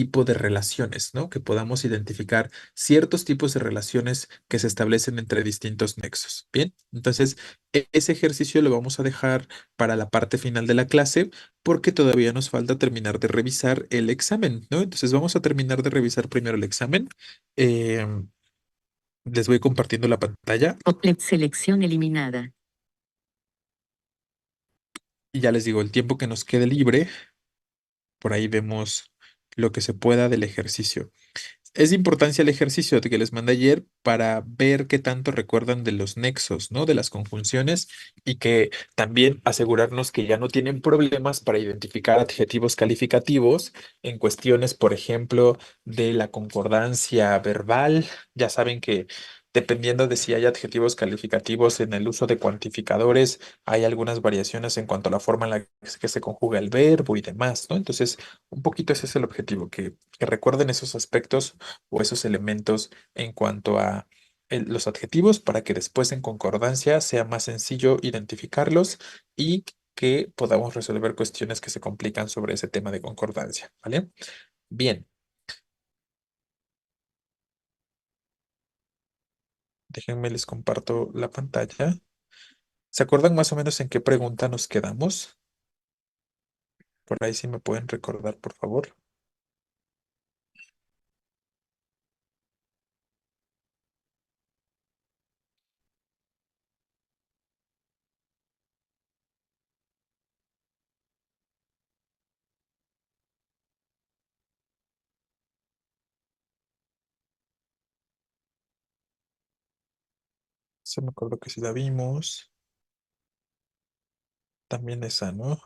tipo de relaciones, ¿no? Que podamos identificar ciertos tipos de relaciones que se establecen entre distintos nexos. Bien, entonces ese ejercicio lo vamos a dejar para la parte final de la clase porque todavía nos falta terminar de revisar el examen, ¿no? Entonces vamos a terminar de revisar primero el examen. Em, Les voy compartiendo la pantalla Selección eliminada. y ya les digo el tiempo que nos quede libre. Por ahí vemos lo que se pueda del ejercicio. Es de importancia el ejercicio que les mandé ayer para ver qué tanto recuerdan de los nexos, ¿no? De las conjunciones y que también asegurarnos que ya no tienen problemas para identificar adjetivos calificativos en cuestiones, por ejemplo, de la concordancia verbal. Ya saben que dependiendo de si hay adjetivos calificativos en el uso de cuantificadores, hay algunas variaciones en cuanto a la forma en la que se conjuga el verbo y demás, ¿no? Entonces, un poquito ese es el objetivo, que recuerden esos aspectos o esos elementos en cuanto a los adjetivos para que después en concordancia sea más sencillo identificarlos y que podamos resolver cuestiones que se complican sobre ese tema de concordancia, ¿vale? Bien, déjenme les comparto la pantalla. ¿Se acuerdan más o menos en qué pregunta nos quedamos? Por ahí sí me pueden recordar, por favor. Se me acuerdo que sí la vimos. También esa, ¿no?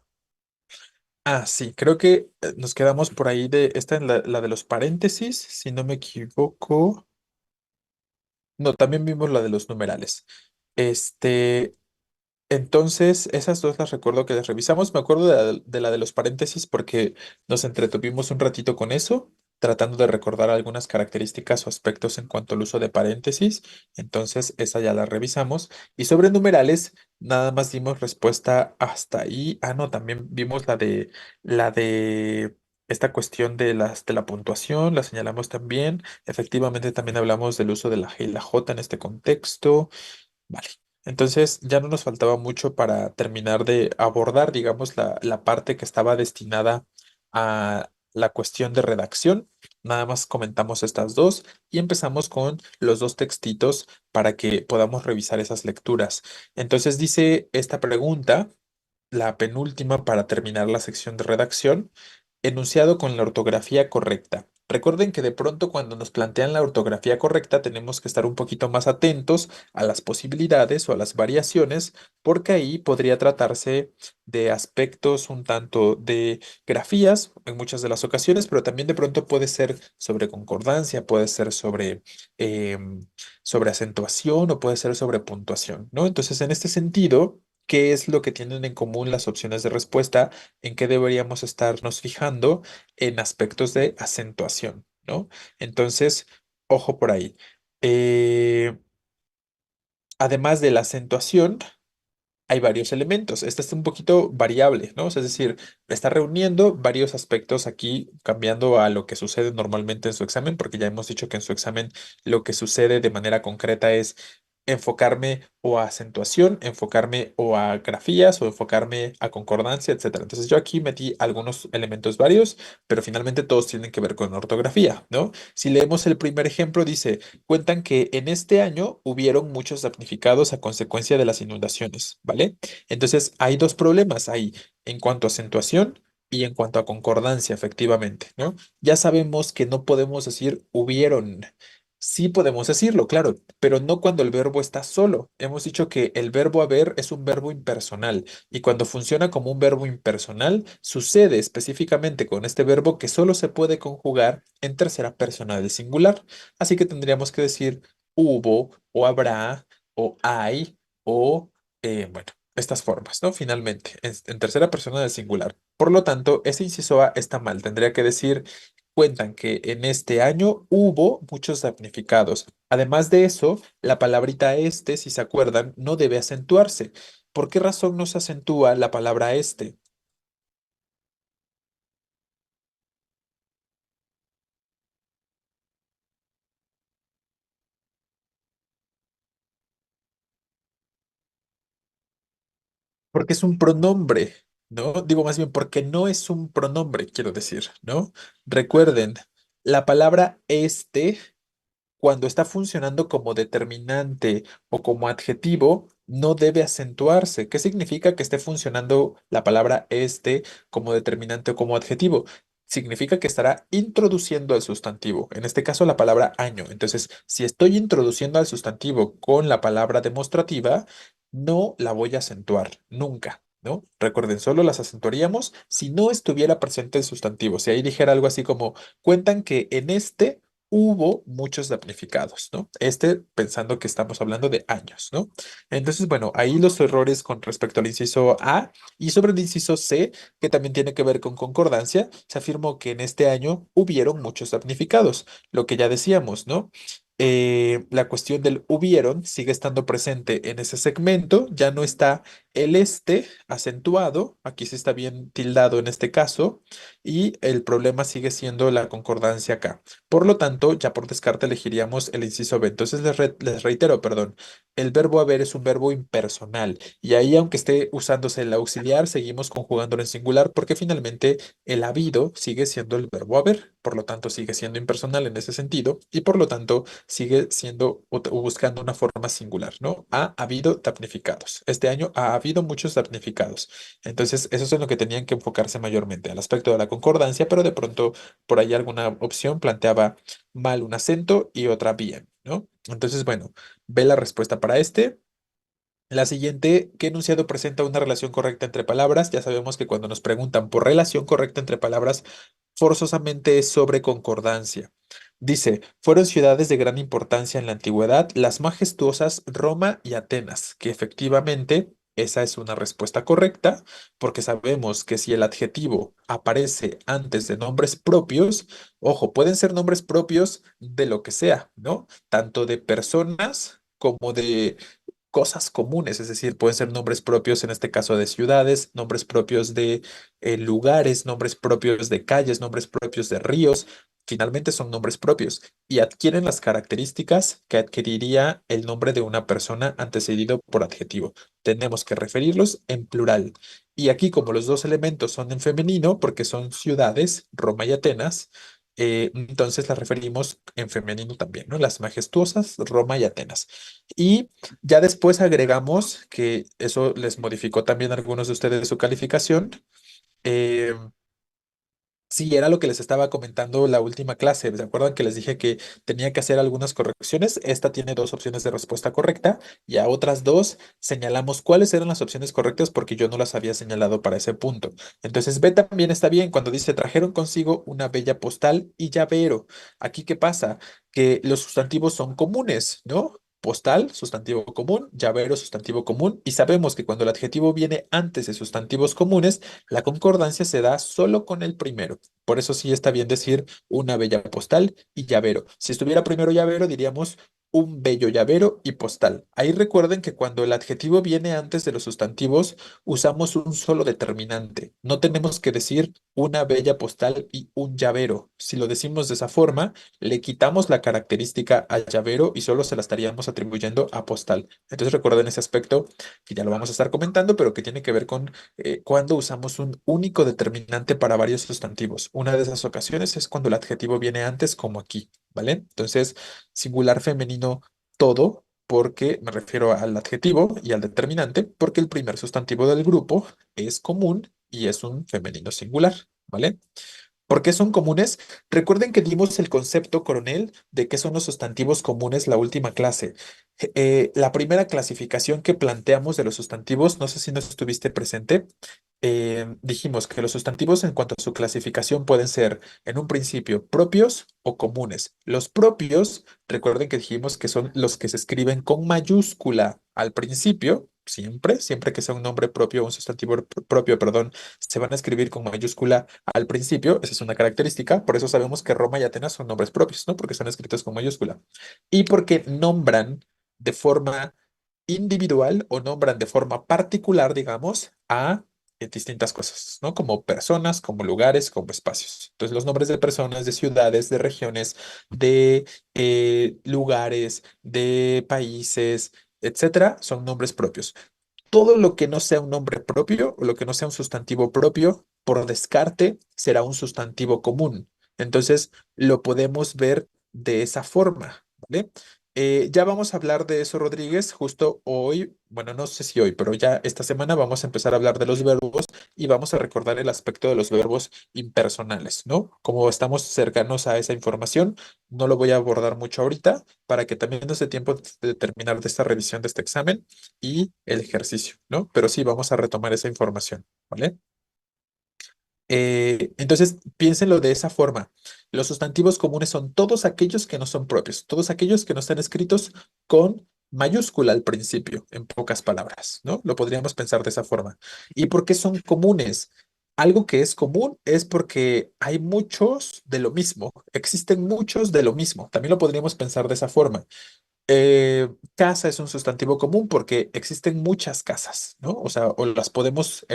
Ah, sí, creo que nos quedamos por ahí de esta en la de los paréntesis, si no me equivoco. No, también vimos la de los numerales. Este, entonces, esas dos las recuerdo que las revisamos. Me acuerdo de la de los paréntesis porque nos entretuvimos un ratito con eso, tratando de recordar algunas características o aspectos en cuanto al uso de paréntesis. Entonces, esa ya la revisamos. Y sobre numerales, nada más dimos respuesta hasta ahí. Ah, no, también vimos la de esta cuestión de la puntuación, la señalamos también. Efectivamente, también hablamos del uso de la G y la J en este contexto. Vale. Entonces ya no nos faltaba mucho para terminar de abordar, digamos, la parte que estaba destinada a la cuestión de redacción. Nada más comentamos estas dos y empezamos con los dos textitos para que podamos revisar esas lecturas. Entonces dice esta pregunta, la penúltima para terminar la sección de redacción, enunciado con la ortografía correcta. Recuerden que de pronto cuando nos plantean la ortografía correcta tenemos que estar un poquito más atentos a las posibilidades o a las variaciones, porque ahí podría tratarse de aspectos un tanto de grafías en muchas de las ocasiones, pero también de pronto puede ser sobre concordancia, puede ser sobre acentuación o puede ser sobre puntuación, ¿no? Entonces, en este sentido, ¿qué es lo que tienen en común las opciones de respuesta? ¿En qué deberíamos estarnos fijando? En aspectos de acentuación, ¿no? Entonces, ojo por ahí. Eh, Además de la acentuación, hay varios elementos. Esta es un poquito variable, ¿no? O sea, es decir, está reuniendo varios aspectos aquí, cambiando a lo que sucede normalmente en su examen, porque ya hemos dicho que en su examen lo que sucede de manera concreta es enfocarme o a acentuación, enfocarme o a grafías o enfocarme a concordancia, etcétera. Entonces yo aquí metí algunos elementos varios, pero finalmente todos tienen que ver con ortografía, ¿no? Si leemos el primer ejemplo, dice, cuentan que en este año hubieron muchos damnificados a consecuencia de las inundaciones, ¿vale? Entonces hay dos problemas ahí en cuanto a acentuación y en cuanto a concordancia, efectivamente, ¿no? Ya sabemos que no podemos decir hubieron. Sí podemos decirlo, claro, pero no cuando el verbo está solo. Hemos dicho que el verbo haber es un verbo impersonal y cuando funciona como un verbo impersonal, sucede específicamente con este verbo que solo se puede conjugar en tercera persona del singular. Así que tendríamos que decir hubo o habrá o hay o, bueno, estas formas, ¿no? Finalmente, en tercera persona del singular. Por lo tanto, ese inciso A está mal. Tendría que decir, cuentan que en este año hubo muchos damnificados. Además de eso, la palabrita este, si se acuerdan, no debe acentuarse. ¿Por qué razón no se acentúa la palabra este? porque es un pronombre, ¿no? Digo más bien porque no es un pronombre, quiero decir, ¿no? Recuerden, la palabra este cuando está funcionando como determinante o como adjetivo, no debe acentuarse. ¿Qué significa que esté funcionando la palabra este como determinante o como adjetivo? Significa que estará introduciendo al sustantivo, en este caso la palabra año. Entonces, si estoy introduciendo al sustantivo con la palabra demostrativa, no la voy a acentuar nunca, ¿no? Recuerden, solo las acentuaríamos si no estuviera presente el sustantivo. Si ahí dijera algo así como, cuentan que en este hubo muchos damnificados, ¿no? Este pensando que estamos hablando de años, ¿no? Entonces, bueno, ahí los errores con respecto al inciso A y sobre el inciso C, que también tiene que ver con concordancia, se afirmó que en este año hubieron muchos damnificados, lo que ya decíamos, ¿no? La cuestión del hubieron sigue estando presente en ese segmento, ya no está el este acentuado, aquí sí está bien tildado en este caso, y el problema sigue siendo la concordancia acá. Por lo tanto, ya por descarte elegiríamos el inciso B. Entonces les reitero, perdón, el verbo haber es un verbo impersonal y ahí aunque esté usándose el auxiliar, seguimos conjugándolo en singular porque finalmente el habido sigue siendo el verbo haber, por lo tanto sigue siendo impersonal en ese sentido y por lo tanto sigue siendo o buscando una forma singular, ¿no? Ha habido damnificados. Este año ha habido muchos damnificados. Entonces, eso es en lo que tenían que enfocarse mayormente, al aspecto de la concordancia, pero de pronto por ahí alguna opción planteaba mal un acento y otra bien, ¿no? Entonces, bueno, ve la respuesta para este. La siguiente, ¿qué enunciado presenta una relación correcta entre palabras? Ya sabemos que cuando nos preguntan por relación correcta entre palabras, forzosamente es sobre concordancia. Dice, fueron ciudades de gran importancia en la antigüedad, las majestuosas Roma y Atenas, que efectivamente esa es una respuesta correcta, porque sabemos que si el adjetivo aparece antes de nombres propios, ojo, pueden ser nombres propios de lo que sea, ¿no? Tanto de personas como de cosas comunes, es decir, pueden ser nombres propios, en este caso de ciudades, nombres propios de lugares, nombres propios de calles, nombres propios de ríos. Finalmente son nombres propios y adquieren las características que adquiriría el nombre de una persona antecedido por adjetivo. Tenemos que referirlos en plural. Y aquí, como los dos elementos son en femenino, porque son ciudades, Roma y Atenas, entonces las referimos en femenino también, ¿no? Las majestuosas, Roma y Atenas. Y ya después agregamos que eso les modificó también a algunos de ustedes su calificación. eh, sí, era lo que les estaba comentando la última clase. ¿Se acuerdan que les dije que tenía que hacer algunas correcciones? Esta tiene dos opciones de respuesta correcta y a otras dos señalamos cuáles eran las opciones correctas porque yo no las había señalado para ese punto. Entonces, B también está bien cuando dice trajeron consigo una bella postal y llavero. Aquí, ¿qué pasa? Que los sustantivos son comunes, ¿no? Postal, sustantivo común, llavero, sustantivo común, y sabemos que cuando el adjetivo viene antes de sustantivos comunes, la concordancia se da solo con el primero. Por eso sí está bien decir una bella postal y llavero. Si estuviera primero llavero, diríamos un bello llavero y postal. Ahí recuerden que cuando el adjetivo viene antes de los sustantivos, usamos un solo determinante. No tenemos que decir una bella postal y un llavero. Si lo decimos de esa forma, le quitamos la característica al llavero y solo se la estaríamos atribuyendo a postal. Entonces recuerden ese aspecto que ya lo vamos a estar comentando, pero que tiene que ver con cuando usamos un único determinante para varios sustantivos. Una de esas ocasiones es cuando el adjetivo viene antes, como aquí, ¿vale? Entonces, singular femenino todo, porque me refiero al adjetivo y al determinante, porque el primer sustantivo del grupo es común y es un femenino singular, ¿vale? ¿Por qué son comunes? Recuerden que dimos el concepto, coronel, de qué son los sustantivos comunes la última clase. La primera clasificación que planteamos de los sustantivos, no sé si no estuviste presente, dijimos que los sustantivos en cuanto a su clasificación pueden ser en un principio propios o comunes. Los propios, recuerden que dijimos que son los que se escriben con mayúscula al principio, siempre que sea un nombre propio o un sustantivo propio, perdón, se van a escribir con mayúscula al principio, esa es una característica, por eso sabemos que Roma y Atenas son nombres propios, ¿no? Porque son escritos con mayúscula. Y porque nombran de forma individual o nombran de forma particular, digamos, a distintas cosas, ¿no? Como personas, como lugares, como espacios. Entonces, los nombres de personas, de ciudades, de regiones, de lugares, de países, etcétera, son nombres propios. todo lo que no sea un nombre propio o lo que no sea un sustantivo propio, por descarte, será un sustantivo común. Entonces, lo podemos ver de esa forma, ¿vale? Ya vamos a hablar de eso, Rodríguez, justo hoy, bueno, no sé si hoy, pero ya esta semana vamos a empezar a hablar de los verbos y vamos a recordar el aspecto de los verbos impersonales, ¿no? Como estamos cercanos a esa información, no lo voy a abordar mucho ahorita para que también nos dé tiempo de terminar de esta revisión de este examen y el ejercicio, ¿no? Pero sí, vamos a retomar esa información, ¿vale? Entonces, piénsenlo de esa forma. Los sustantivos comunes son todos aquellos que no son propios, todos aquellos que no están escritos con mayúscula al principio, en pocas palabras, ¿no? Lo podríamos pensar de esa forma. ¿Y por qué son comunes? Algo que es común es porque hay muchos de lo mismo, existen muchos de lo mismo. También lo podríamos pensar de esa forma. Casa es un sustantivo común porque existen muchas casas, ¿no? O sea, o las podemos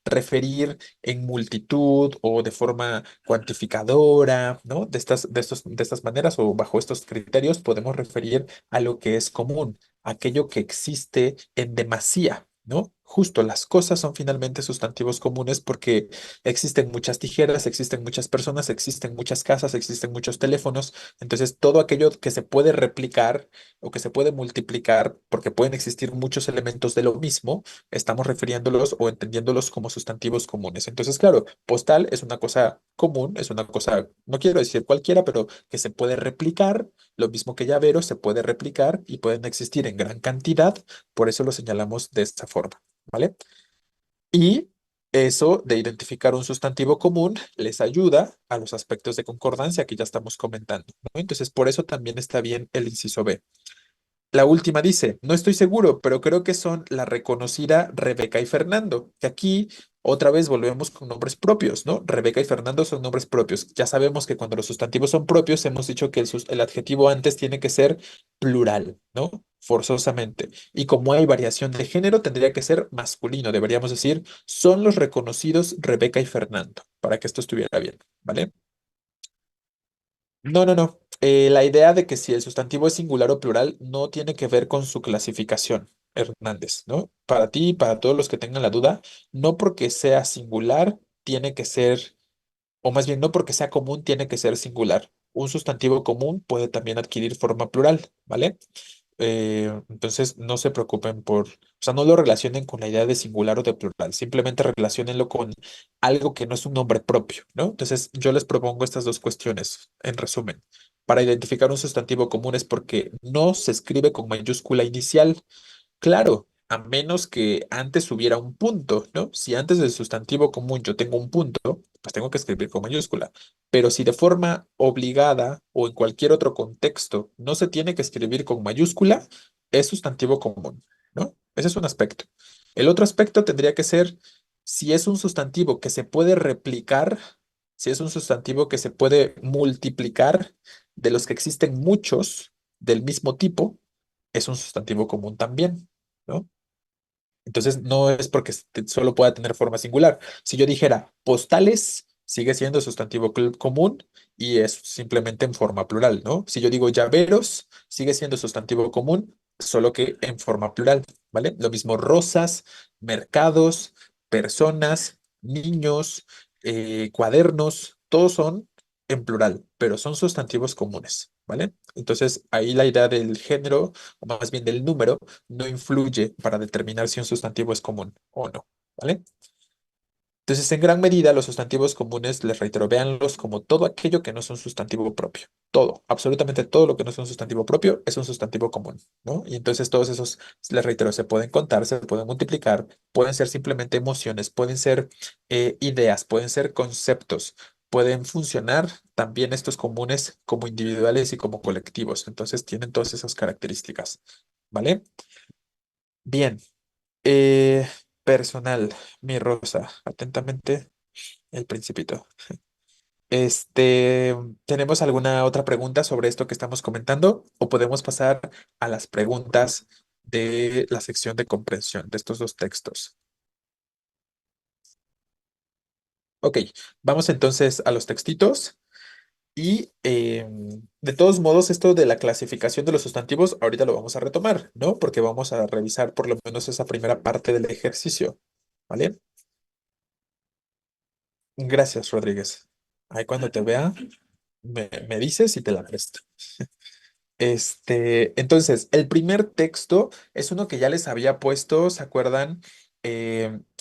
referir en multitud o de forma cuantificadora, ¿no? De estas maneras o bajo estos criterios podemos referir a lo que es común, aquello que existe en demasía, ¿no? Justo las cosas son finalmente sustantivos comunes porque existen muchas tijeras, existen muchas personas, existen muchas casas, existen muchos teléfonos. Entonces, todo aquello que se puede replicar o que se puede multiplicar, porque pueden existir muchos elementos de lo mismo, estamos refiriéndolos o entendiéndolos como sustantivos comunes. Entonces, claro, postal es una cosa común, es una cosa, no quiero decir cualquiera, pero que se puede replicar, lo mismo que llavero se puede replicar y pueden existir en gran cantidad, por eso lo señalamos de esta forma, ¿vale? Y eso de identificar un sustantivo común les ayuda a los aspectos de concordancia que ya estamos comentando, ¿no? Entonces, por eso también está bien el inciso B. La última dice, no estoy seguro, pero creo que son la reconocida Rebeca y Fernando, que aquí otra vez volvemos con nombres propios, ¿no? Rebeca y Fernando son nombres propios. Ya sabemos que cuando los sustantivos son propios, hemos dicho que el adjetivo antes tiene que ser plural, ¿no? Forzosamente. Y como hay variación de género, tendría que ser masculino. Deberíamos decir, son los reconocidos Rebeca y Fernando, para que esto estuviera bien, ¿vale? No, no, no. La idea de que si el sustantivo es singular o plural no tiene que ver con su clasificación, Hernández, ¿no? Para ti y para todos los que tengan la duda, no porque sea singular tiene que ser, o más bien no porque sea común tiene que ser singular. Un sustantivo común puede también adquirir forma plural, ¿vale? Entonces, no se preocupen por, o sea, no lo relacionen con la idea de singular o de plural, simplemente relaciónenlo con algo que no es un nombre propio, ¿no? Entonces, yo les propongo estas dos cuestiones, en resumen. Para identificar un sustantivo común es porque no se escribe con mayúscula inicial. Claro, a menos que antes hubiera un punto, ¿no? Si antes del sustantivo común yo tengo un punto, pues tengo que escribir con mayúscula. Pero si de forma obligada o en cualquier otro contexto no se tiene que escribir con mayúscula, es sustantivo común, ¿no? Ese es un aspecto. El otro aspecto tendría que ser si es un sustantivo que se puede replicar, si es un sustantivo que se puede multiplicar, de los que existen muchos del mismo tipo, es un sustantivo común también, ¿no? Entonces, no es porque solo pueda tener forma singular. Si yo dijera postales, sigue siendo sustantivo común y es simplemente en forma plural, ¿no? Si yo digo llaveros, sigue siendo sustantivo común, solo que en forma plural, ¿vale? Lo mismo rosas, mercados, personas, niños, cuadernos, todos son en plural, pero son sustantivos comunes, ¿vale? Entonces, ahí la idea del género, o más bien del número, no influye para determinar si un sustantivo es común o no, ¿vale? Entonces, en gran medida, los sustantivos comunes, les reitero, véanlos como todo aquello que no es un sustantivo propio. Todo, absolutamente todo lo que no es un sustantivo propio es un sustantivo común, ¿no? Y entonces todos esos, les reitero, se pueden contar, se pueden multiplicar, pueden ser simplemente emociones, pueden ser ideas, pueden ser conceptos, pueden funcionar también estos comunes como individuales y como colectivos. Entonces, tienen todas esas características, ¿vale? Bien. Eh, personal, mi Rosa, atentamente, el Principito. ¿Tenemos alguna otra pregunta sobre esto que estamos comentando? ¿O podemos pasar a las preguntas de la sección de comprensión de estos dos textos? Ok, vamos entonces a los textitos y De todos modos, esto de la clasificación de los sustantivos, ahorita lo vamos a retomar, ¿no? Porque vamos a revisar por lo menos esa primera parte del ejercicio, ¿vale? Gracias, Rodríguez. Ahí cuando te vea, me dices y te la presto. Entonces, el primer texto es uno que ya les había puesto, ¿se acuerdan?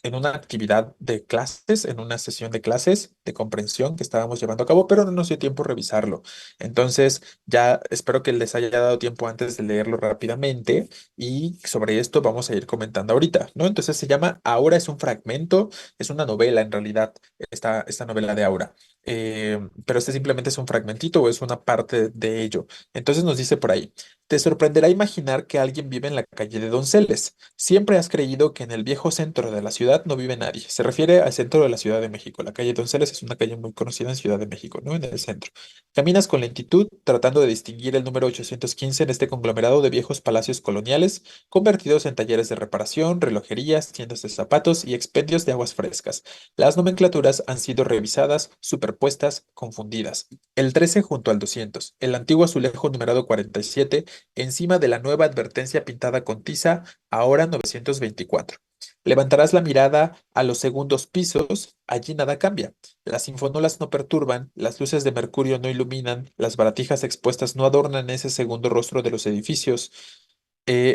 En una actividad de clases, en una sesión de clases de comprensión que estábamos llevando a cabo, pero no nos dio tiempo a revisarlo. Entonces, ya espero que les haya dado tiempo antes de leerlo rápidamente y sobre esto vamos a ir comentando ahorita, ¿no? Entonces se llama Aura es un fragmento, es una novela en realidad, esta novela de Aura. Pero este simplemente es un fragmentito o es una parte de ello. Entonces nos dice por ahí, te sorprenderá imaginar que alguien vive en la calle de Donceles. Siempre has creído que en el viejo centro de la ciudad no vive nadie. Se refiere al centro de la Ciudad de México. La calle Donceles es una calle muy conocida en Ciudad de México, ¿no? En el centro. Caminas con lentitud tratando de distinguir el número 815 en este conglomerado de viejos palacios coloniales convertidos en talleres de reparación, relojerías, tiendas de zapatos y expendios de aguas frescas. Las nomenclaturas han sido revisadas, superpuestas, confundidas. El 13 junto al 200, el antiguo azulejo numerado 47, encima de la nueva advertencia pintada con tiza, ahora 924. Levantarás la mirada a los segundos pisos, allí nada cambia. Las sinfonolas no perturban, las luces de mercurio no iluminan, las baratijas expuestas no adornan ese segundo rostro de los edificios.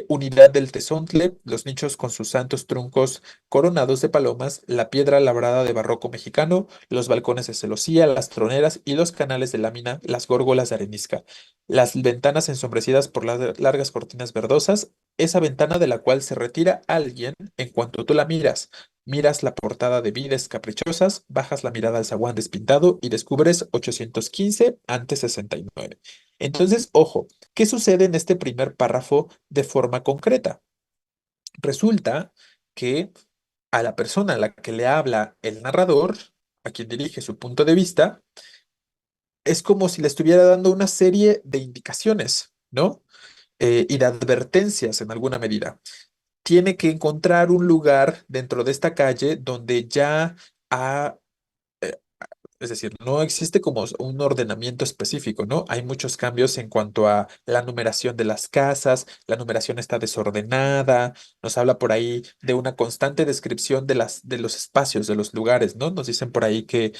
Unidad del Tezontle, los nichos con sus santos truncos coronados de palomas, la piedra labrada de barroco mexicano, los balcones de celosía, las troneras y los canales de lámina, las górgolas de arenisca, las ventanas ensombrecidas por las largas cortinas verdosas, esa ventana de la cual se retira alguien en cuanto tú la miras. Miras la portada de Vides Caprichosas, bajas la mirada al zaguán despintado y descubres 815 antes 69. Entonces, ojo, ¿qué sucede en este primer párrafo de forma concreta? Resulta que a la persona a la que le habla el narrador, a quien dirige su punto de vista, es como si le estuviera dando una serie de indicaciones, ¿no? Y de advertencias en alguna medida. Tiene que encontrar un lugar dentro de esta calle donde ya ha es decir, no existe como un ordenamiento específico, ¿no? Hay muchos cambios en cuanto a la numeración de las casas, la numeración está desordenada, nos habla por ahí de una constante descripción de los espacios, de los lugares, ¿no? Nos dicen por ahí que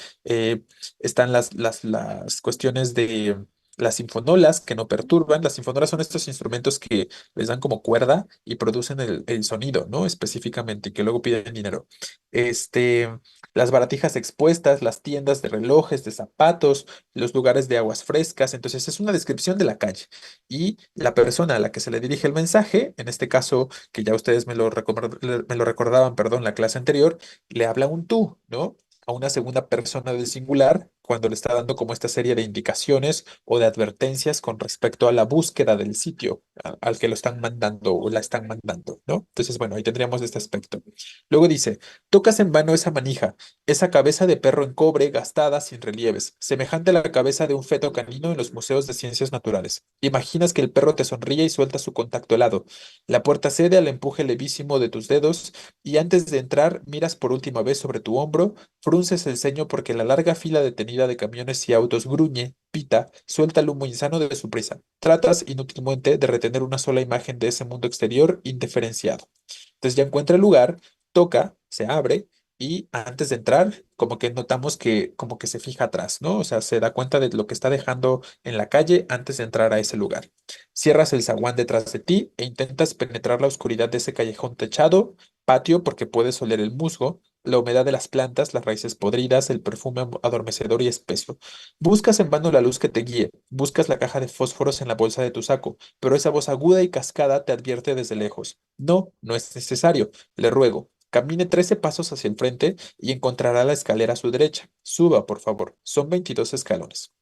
están las cuestiones de las sinfonolas que no perturban. Las sinfonolas son estos instrumentos que les dan como cuerda y producen el sonido, ¿no? Específicamente, y que luego piden dinero. Este las baratijas expuestas, las tiendas de relojes, de zapatos, los lugares de aguas frescas. Entonces es una descripción de la calle. Y la persona a la que se le dirige el mensaje, en este caso, que ya ustedes me lo recordaban, perdón, la clase anterior, le habla un tú, ¿no? A una segunda persona del singular cuando le está dando como esta serie de indicaciones o de advertencias con respecto a la búsqueda del sitio al que lo están mandando o la están mandando, ¿no? Entonces, bueno, ahí tendríamos este aspecto. Luego dice, tocas en vano esa manija, esa cabeza de perro en cobre gastada sin relieves, semejante a la cabeza de un feto canino en los museos de ciencias naturales. Imaginas que el perro te sonríe y suelta su contacto helado. La puerta cede al empuje levísimo de tus dedos y antes de entrar miras por última vez sobre tu hombro, frunces el ceño porque la larga fila detenida de camiones y autos gruñe, pita, suelta el humo insano de su prisa. Tratas inútilmente de retener una sola imagen de ese mundo exterior indiferenciado. Entonces ya encuentra el lugar, toca, se abre y antes de entrar, como que notamos que como que se fija atrás, ¿no? O sea, se da cuenta de lo que está dejando en la calle antes de entrar a ese lugar. Cierras el zaguán detrás de ti e intentas penetrar la oscuridad de ese callejón techado, patio, porque puedes oler el musgo, la humedad de las plantas, las raíces podridas, el perfume adormecedor y espeso. Buscas en vano la luz que te guíe, buscas la caja de fósforos en la bolsa de tu saco, pero esa voz aguda y cascada te advierte desde lejos. No, no es necesario. Le ruego, camine 13 pasos hacia el frente y encontrará la escalera a su derecha. Suba, por favor. Son 22 escalones.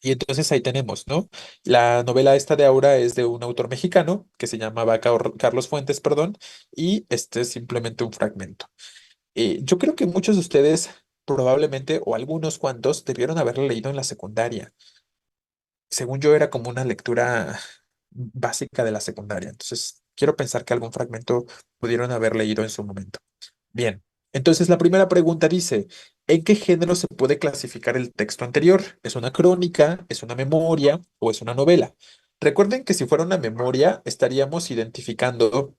Y entonces ahí tenemos, ¿no? La novela esta de Aura es de un autor mexicano que se llamaba Carlos Fuentes, perdón, y este es simplemente un fragmento. Yo creo que muchos de ustedes probablemente, o algunos cuantos, debieron haberlo leído en la secundaria. Según yo, era como una lectura básica de la secundaria. Entonces, quiero pensar que algún fragmento pudieron haber leído en su momento. Bien, entonces la primera pregunta dice, ¿En qué género se puede clasificar el texto anterior? ¿Es una crónica, es una memoria o es una novela? Recuerden que si fuera una memoria, estaríamos identificando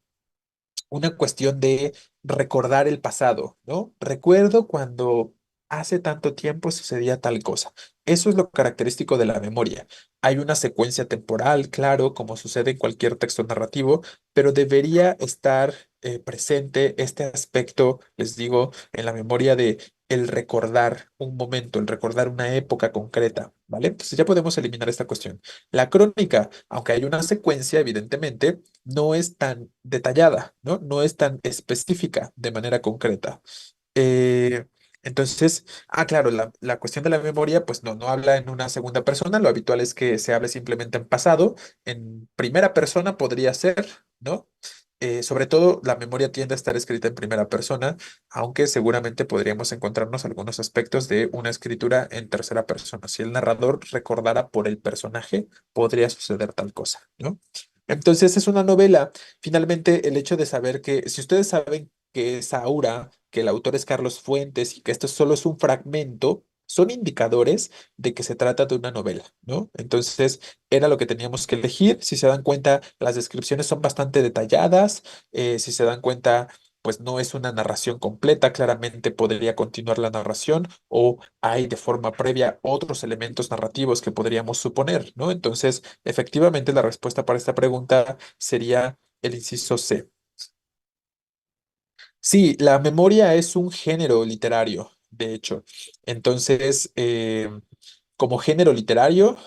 una cuestión de recordar el pasado, ¿no? Recuerdo cuando hace tanto tiempo sucedía tal cosa. Eso es lo característico de la memoria. Hay una secuencia temporal, claro, como sucede en cualquier texto narrativo, pero debería estar presente este aspecto, les digo, en la memoria de el recordar un momento, el recordar una época concreta, ¿vale? Entonces ya podemos eliminar esta cuestión. La crónica, aunque hay una secuencia, evidentemente, no es tan detallada, ¿no? No es tan específica de manera concreta. Eh, entonces, claro, la cuestión de la memoria, pues no habla en una segunda persona, lo habitual es que se hable simplemente en pasado, en primera persona podría ser, ¿no? Sobre todo, la memoria tiende a estar escrita en primera persona, aunque seguramente podríamos encontrarnos algunos aspectos de una escritura en tercera persona. Si el narrador recordara por el personaje, podría suceder tal cosa, ¿no? Entonces, es una novela. Finalmente, el hecho de saber que, si ustedes saben que es Aura, que el autor es Carlos Fuentes y que esto solo es un fragmento, son indicadores de que se trata de una novela, ¿no? Entonces, era lo que teníamos que elegir. Si se dan cuenta, las descripciones son bastante detalladas. Si se dan cuenta, pues no es una narración completa. Claramente podría continuar la narración o hay de forma previa otros elementos narrativos que podríamos suponer, ¿no? Entonces, efectivamente, la respuesta para esta pregunta sería el inciso C. Sí, la memoria es un género literario, de hecho. Entonces, como género literario,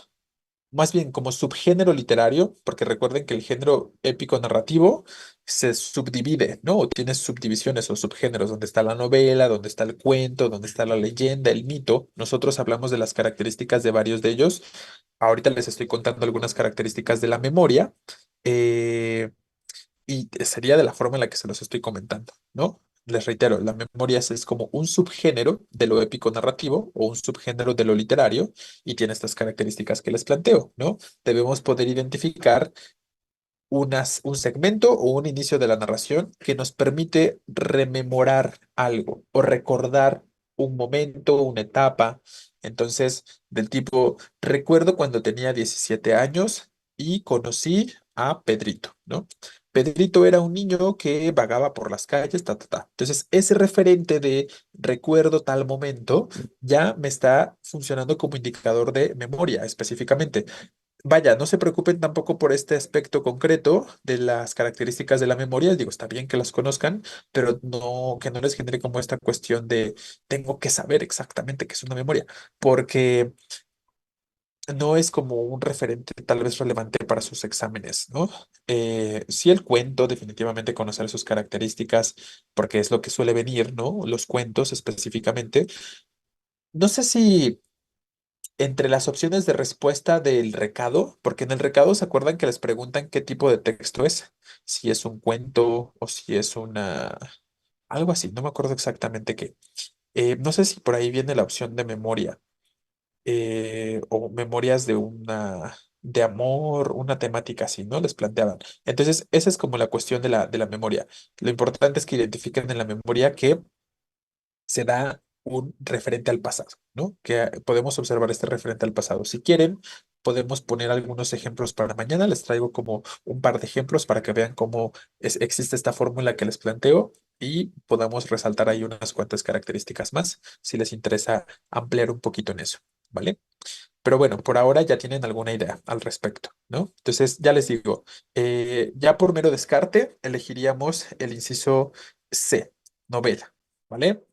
más bien como subgénero literario, porque recuerden que el género épico narrativo se subdivide, ¿no? O tiene subdivisiones o subgéneros, donde está la novela, donde está el cuento, donde está la leyenda, el mito. Nosotros hablamos de las características de varios de ellos. Ahorita les estoy contando algunas características de la memoria. eh, y sería de la forma en la que se los estoy comentando, ¿no? Les reitero, la memoria es como un subgénero de lo épico narrativo o un subgénero de lo literario y tiene estas características que les planteo, ¿no? Debemos poder identificar un segmento o un inicio de la narración que nos permite rememorar algo o recordar un momento, una etapa. Entonces, del tipo, recuerdo cuando tenía 17 años y conocí a Pedrito, ¿no? Pedrito era un niño que vagaba por las calles, ta, ta, ta. Entonces, ese referente de recuerdo tal momento ya me está funcionando como indicador de memoria específicamente. Vaya, no se preocupen tampoco por este aspecto concreto de las características de la memoria. Digo, está bien que las conozcan, pero no, que no les genere como esta cuestión de tengo que saber exactamente qué es una memoria, porque no es como un referente tal vez relevante para sus exámenes, ¿no? Sí, el cuento, definitivamente conocer sus características, porque es lo que suele venir, ¿no? Los cuentos específicamente. No sé si entre las opciones de respuesta del recado, porque en el recado se acuerdan que les preguntan qué tipo de texto es, si es un cuento o si es una, algo así, no me acuerdo exactamente qué. No sé si por ahí viene la opción de memoria o memorias de una, de amor, una temática así, ¿no? Les planteaban. Entonces, esa es como la cuestión de la memoria. Lo importante es que identifiquen en la memoria que se da un referente al pasado, ¿no? Que podemos observar este referente al pasado. Si quieren, podemos poner algunos ejemplos para mañana. Les traigo como un par de ejemplos para que vean cómo existe esta fórmula que les planteo y podamos resaltar ahí unas cuantas características más, si les interesa ampliar un poquito en eso, ¿vale? Pero bueno, por ahora ya tienen alguna idea al respecto, ¿no? Entonces, ya les digo, ya por mero descarte, elegiríamos el inciso C, novela, ¿vale?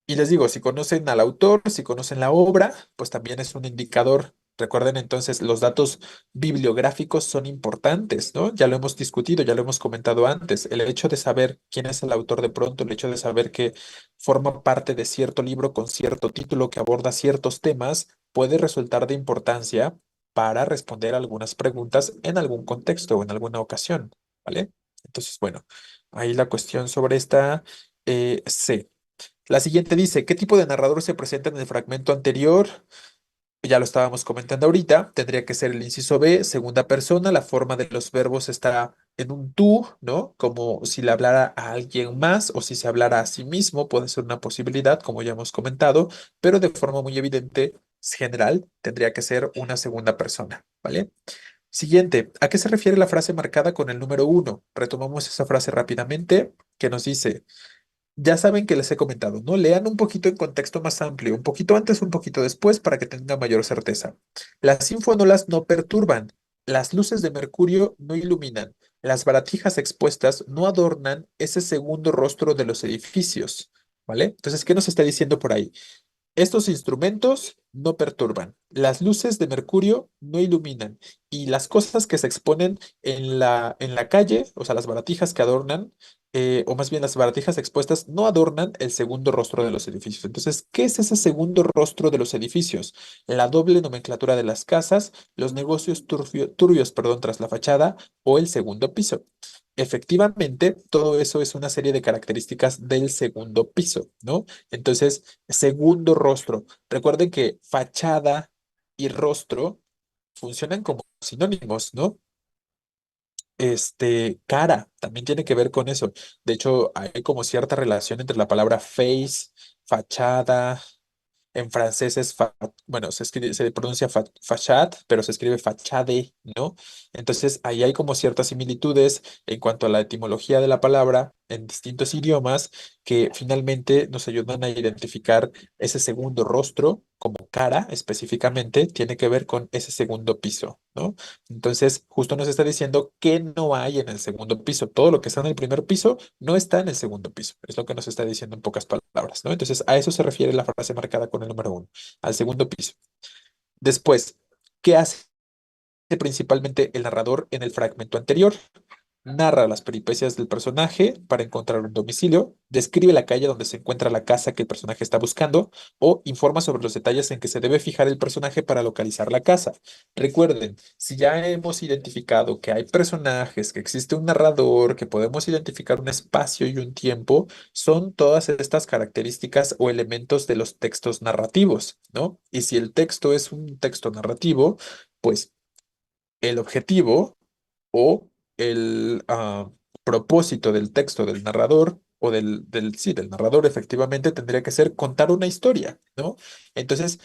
Y les digo, si conocen al autor, si conocen la obra, pues también es un indicador. Recuerden entonces, los datos bibliográficos son importantes, ¿no? Ya lo hemos discutido, ya lo hemos comentado antes. El hecho de saber quién es el autor de pronto, el hecho de saber que forma parte de cierto libro con cierto título que aborda ciertos temas, puede resultar de importancia para responder algunas preguntas en algún contexto o en alguna ocasión, ¿vale? Entonces, bueno, ahí la cuestión sobre esta C. La siguiente dice, ¿qué tipo de narrador se presenta en el fragmento anterior? ya lo estábamos comentando ahorita, tendría que ser el inciso B, segunda persona, la forma de los verbos está en un tú, ¿no? Como si le hablara a alguien más o si se hablara a sí mismo, puede ser una posibilidad, como ya hemos comentado, pero de forma muy evidente, general, tendría que ser una segunda persona, ¿vale? Siguiente, ¿a qué se refiere la frase marcada con el número uno? Retomamos esa frase rápidamente que nos dice, ya saben que les he comentado, ¿no? Lean un poquito en contexto más amplio, un poquito antes, un poquito después, para que tengan mayor certeza. Las ínfulas no perturban, las luces de mercurio no iluminan, las baratijas expuestas no adornan ese segundo rostro de los edificios, ¿vale? Entonces, ¿qué nos está diciendo por ahí? Estos instrumentos no perturban, las luces de mercurio no iluminan y las cosas que se exponen en la calle, o sea, las baratijas que adornan, o más bien las baratijas expuestas, no adornan el segundo rostro de los edificios. Entonces, ¿qué es ese segundo rostro de los edificios? La doble nomenclatura de las casas, los negocios turbios, perdón, tras la fachada o el segundo piso. Efectivamente, todo eso es una serie de características del segundo piso, ¿no? Entonces, segundo rostro. Recuerden que fachada y rostro funcionan como sinónimos, ¿no? Cara también tiene que ver con eso. De hecho, hay como cierta relación entre la palabra face, fachada. En francés es, bueno, se pronuncia facade, pero se escribe fachade, ¿no? Entonces, ahí hay como ciertas similitudes en cuanto a la etimología de la palabra en distintos idiomas que finalmente nos ayudan a identificar ese segundo rostro como cara específicamente, tiene que ver con ese segundo piso, ¿no? Entonces, justo nos está diciendo que no hay en el segundo piso. Todo lo que está en el primer piso no está en el segundo piso. Es lo que nos está diciendo en pocas palabras, ¿no? Entonces, a eso se refiere la frase marcada con el número uno, al segundo piso. Después, ¿qué hace principalmente el narrador en el fragmento anterior? Narra las peripecias del personaje para encontrar un domicilio, describe la calle donde se encuentra la casa que el personaje está buscando o informa sobre los detalles en que se debe fijar el personaje para localizar la casa. Recuerden, si ya hemos identificado que hay personajes, que existe un narrador, que podemos identificar un espacio y un tiempo, son todas estas características o elementos de los textos narrativos, ¿no? Y si el texto es un texto narrativo, pues el objetivo o el propósito del texto del narrador o sí, del narrador efectivamente tendría que ser contar una historia, ¿no? Entonces,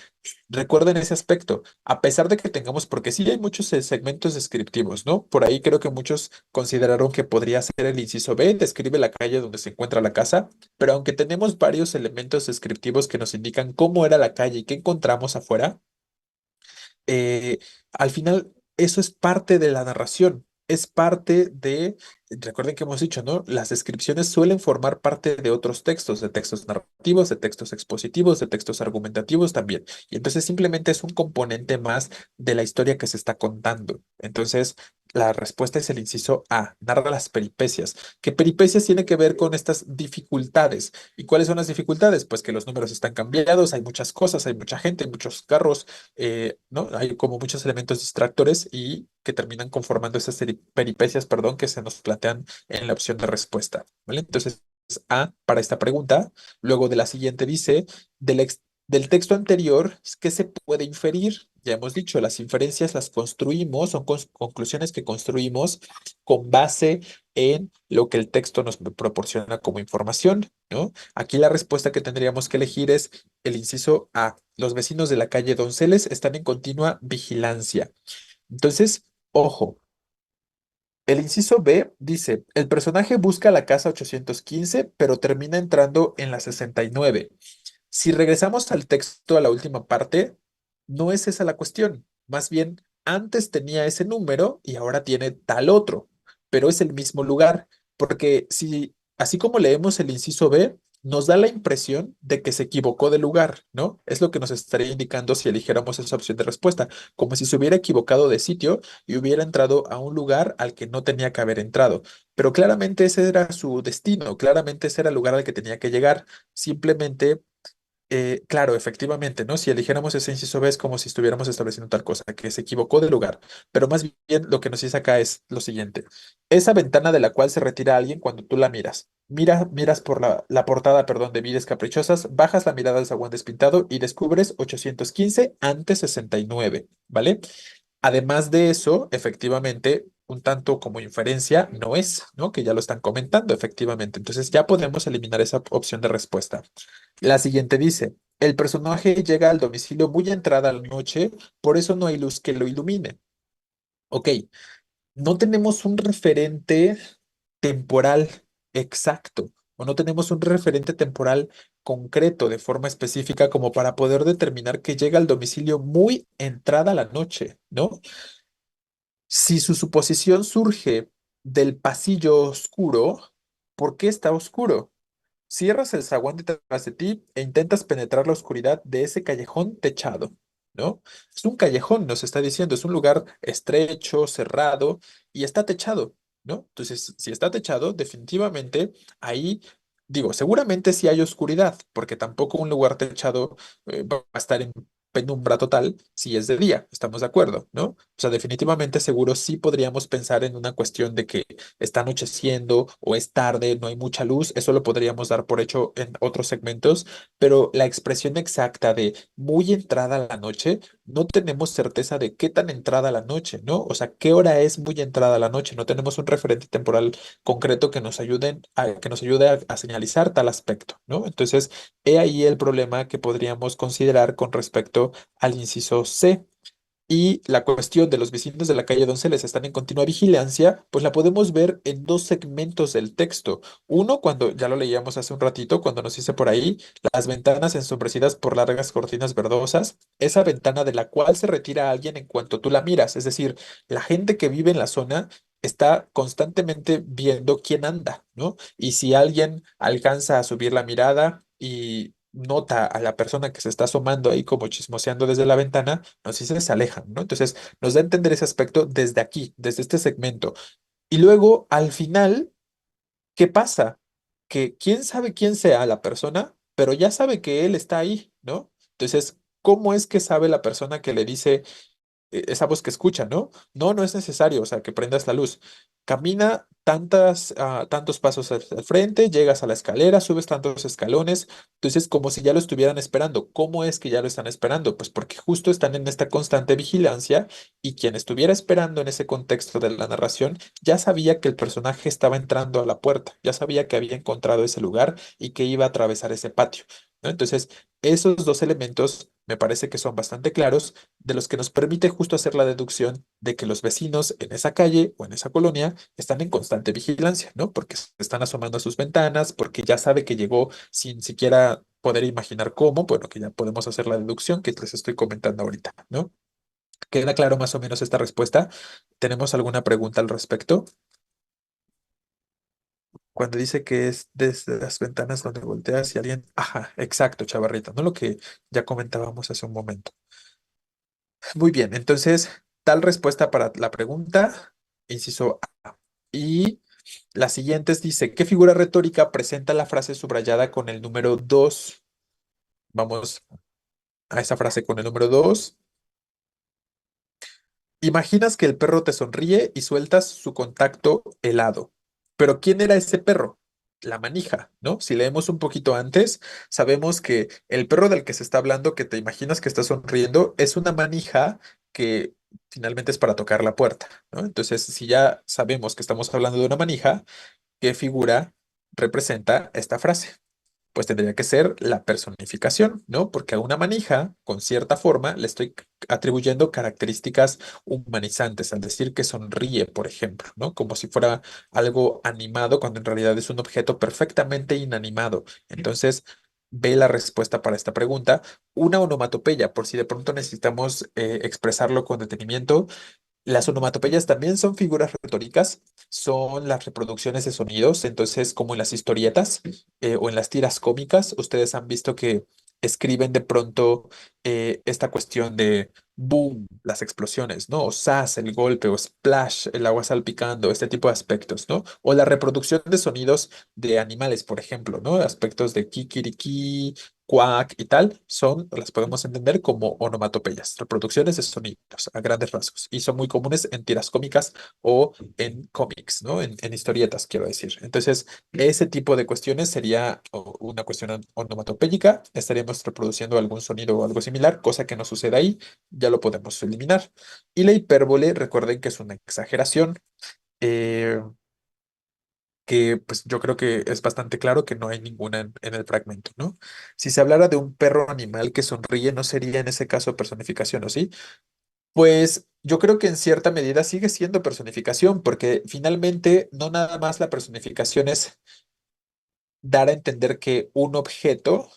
recuerden ese aspecto, a pesar de que tengamos, porque sí hay muchos segmentos descriptivos, ¿no? Por ahí creo que muchos consideraron que podría ser el inciso B, describe la calle donde se encuentra la casa, pero aunque tenemos varios elementos descriptivos que nos indican cómo era la calle y qué encontramos afuera, eh, al final eso es parte de la narración, es parte de, recuerden que hemos dicho, ¿no? Las descripciones suelen formar parte de textos narrativos, de textos expositivos, de textos argumentativos también. Y entonces simplemente es un componente más de la historia que se está contando. Entonces, la respuesta es el inciso A, narra las peripecias. ¿Qué peripecias tiene que ver con estas dificultades? ¿Y cuáles son las dificultades? Pues que los números están cambiados, hay muchas cosas, hay mucha gente, hay muchos carros, ¿no? Hay como muchos elementos distractores y que terminan conformando esas peripecias, perdón, que se nos plantean en la opción de respuesta, ¿vale? Entonces, A para esta pregunta. Luego de la siguiente dice, del texto anterior, ¿qué se puede inferir? Ya hemos dicho, las inferencias las construimos, son conclusiones que construimos con base en lo que el texto nos proporciona como información, ¿no? Aquí la respuesta que tendríamos que elegir es el inciso A. Los vecinos de la calle Donceles están en continua vigilancia. Entonces, ojo, el inciso B dice, el personaje busca la casa 815, pero termina entrando en la 69. Si regresamos al texto, a la última parte, no es esa la cuestión. Más bien, antes tenía ese número y ahora tiene tal otro, pero es el mismo lugar, porque si, así como leemos el inciso B, nos da la impresión de que se equivocó de lugar, ¿no? Es lo que nos estaría indicando si eligiéramos esa opción de respuesta, como si se hubiera equivocado de sitio y hubiera entrado a un lugar al que no tenía que haber entrado. Pero claramente ese era su destino, claramente ese era el lugar al que tenía que llegar. Simplemente Claro, efectivamente, ¿no? Si eligiéramos ese inciso B es como si estuviéramos estableciendo tal cosa, que se equivocó de lugar. Pero más bien lo que nos dice acá es lo siguiente. Esa ventana de la cual se retira alguien cuando tú la miras. Miras por la portada, perdón, de Vides Caprichosas, bajas la mirada al zaguán despintado y descubres 815 ante 69, ¿vale? Además de eso, efectivamente, un tanto como inferencia no es, ¿no? Que ya lo están comentando, efectivamente. Entonces ya podemos eliminar esa opción de respuesta. La siguiente dice, el personaje llega al domicilio muy entrada la noche, por eso no hay luz que lo ilumine. Ok, no tenemos un referente temporal exacto o no tenemos un referente temporal concreto de forma específica como para poder determinar que llega al domicilio muy entrada la noche, ¿no? Si su suposición surge del pasillo oscuro, ¿por qué está oscuro? Cierras el zaguán detrás de ti e intentas penetrar la oscuridad de ese callejón techado, ¿no? Es un callejón, nos está diciendo, es un lugar estrecho, cerrado y está techado, ¿no? Entonces, si está techado, definitivamente ahí, digo, seguramente sí hay oscuridad, porque tampoco un lugar techado va a estar en penumbra total si es de día, estamos de acuerdo, ¿no? O sea, definitivamente seguro sí podríamos pensar en una cuestión de que está anocheciendo o es tarde, no hay mucha luz, eso lo podríamos dar por hecho en otros segmentos, pero la expresión exacta de muy entrada la noche, no tenemos certeza de qué tan entrada la noche, ¿no? O sea, qué hora es muy entrada la noche, no tenemos un referente temporal concreto que nos que nos ayude a señalizar tal aspecto, ¿no? Entonces, he ahí el problema que podríamos considerar con respecto al inciso C. Y la cuestión de los vecinos de la calle Donceles están en continua vigilancia, pues la podemos ver en dos segmentos del texto. Uno, cuando ya lo leíamos hace un ratito, cuando nos dice por ahí, las ventanas ensombrecidas por largas cortinas verdosas, esa ventana de la cual se retira alguien en cuanto tú la miras. Es decir, la gente que vive en la zona está constantemente viendo quién anda, ¿no? Y si alguien alcanza a subir la mirada y nota a la persona que se está asomando ahí como chismoseando desde la ventana, nos dice se alejan, ¿no? Entonces nos da a entender ese aspecto desde aquí, desde este segmento. Y luego, al final, ¿qué pasa? Que quién sabe quién sea la persona, pero ya sabe que él está ahí, ¿no? Entonces, ¿cómo es que sabe la persona que le dice esa voz que escucha, ¿no? No, no es necesario, o sea, que prendas la luz. Camina tantos pasos al frente, llegas a la escalera, subes tantos escalones, entonces como si ya lo estuvieran esperando. ¿Cómo es que ya lo están esperando? Pues porque justo están en esta constante vigilancia y quien estuviera esperando en ese contexto de la narración ya sabía que el personaje estaba entrando a la puerta, ya sabía que había encontrado ese lugar y que iba a atravesar ese patio, ¿no? Entonces, esos dos elementos me parece que son bastante claros de los que nos permite justo hacer la deducción de que los vecinos en esa calle o en esa colonia están en constante vigilancia, ¿no? Porque se están asomando a sus ventanas, porque ya sabe que llegó sin siquiera poder imaginar cómo, bueno, que ya podemos hacer la deducción que les estoy comentando ahorita, ¿no? ¿Queda claro más o menos esta respuesta? ¿Tenemos alguna pregunta al respecto? Cuando dice que es desde las ventanas donde volteas y alguien... Ajá, exacto, Chavarrita, ¿no? Lo que ya comentábamos hace un momento. Muy bien, entonces, tal respuesta para la pregunta, inciso A. Y la siguiente dice, ¿qué figura retórica presenta la frase subrayada con el número 2? Vamos a esa frase con el número 2. Imaginas que el perro te sonríe y sueltas su contacto helado. Pero ¿quién era ese perro? La manija, ¿no? Si leemos un poquito antes, sabemos que el perro del que se está hablando, que te imaginas que está sonriendo, es una manija que finalmente es para tocar la puerta, ¿no? Entonces, si ya sabemos que estamos hablando de una manija, ¿qué figura representa esta frase? Pues tendría que ser la personificación, ¿no? Porque a una manija, con cierta forma, le estoy atribuyendo características humanizantes, al decir que sonríe, por ejemplo, ¿no? Como si fuera algo animado, cuando en realidad es un objeto perfectamente inanimado. Entonces, ve la respuesta para esta pregunta. Una onomatopeya, por si de pronto necesitamos expresarlo con detenimiento, las onomatopeyas también son figuras retóricas, son las reproducciones de sonidos, entonces como en las historietas o en las tiras cómicas, ustedes han visto que escriben de pronto esta cuestión de boom, las explosiones, ¿no? O zas, el golpe, o splash, el agua salpicando, este tipo de aspectos, ¿no? O la reproducción de sonidos de animales, por ejemplo, ¿no? Aspectos de kikiriki, cuac y tal, las podemos entender como onomatopeyas, reproducciones de sonidos a grandes rasgos. Y son muy comunes en tiras cómicas o en cómics, ¿no? En historietas, quiero decir. Entonces, ese tipo de cuestiones sería una cuestión onomatopéyica, estaríamos reproduciendo algún sonido o algo similar, cosa que no sucede ahí, ya lo podemos eliminar. Y la hipérbole, recuerden que es una exageración, eh, que pues yo creo que es bastante claro que no hay ninguna en el fragmento, ¿no? Si se hablara de un perro animal que sonríe, no sería en ese caso personificación, ¿o sí? Pues yo creo que en cierta medida sigue siendo personificación, porque finalmente no nada más la personificación es dar a entender que un objeto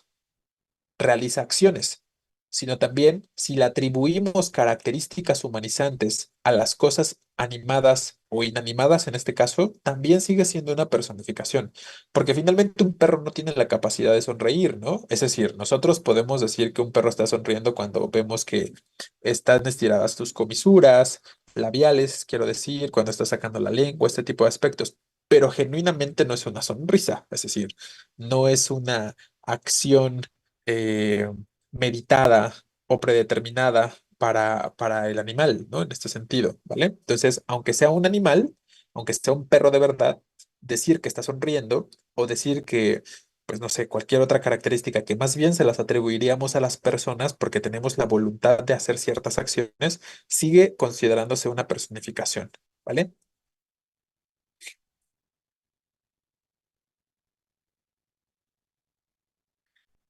realiza acciones, sino también si le atribuimos características humanizantes a las cosas animadas o inanimadas en este caso, también sigue siendo una personificación, porque finalmente un perro no tiene la capacidad de sonreír, ¿no? Es decir, nosotros podemos decir que un perro está sonriendo cuando vemos que están estiradas tus comisuras labiales, quiero decir, cuando está sacando la lengua, este tipo de aspectos. Pero genuinamente no es una sonrisa, es decir, no es una acción eh, meditada o predeterminada para el animal, ¿no? En este sentido, ¿vale? Entonces, aunque sea un animal, aunque sea un perro de verdad, decir que está sonriendo o decir que, pues no sé, cualquier otra característica que más bien se las atribuiríamos a las personas porque tenemos la voluntad de hacer ciertas acciones, sigue considerándose una personificación, ¿vale?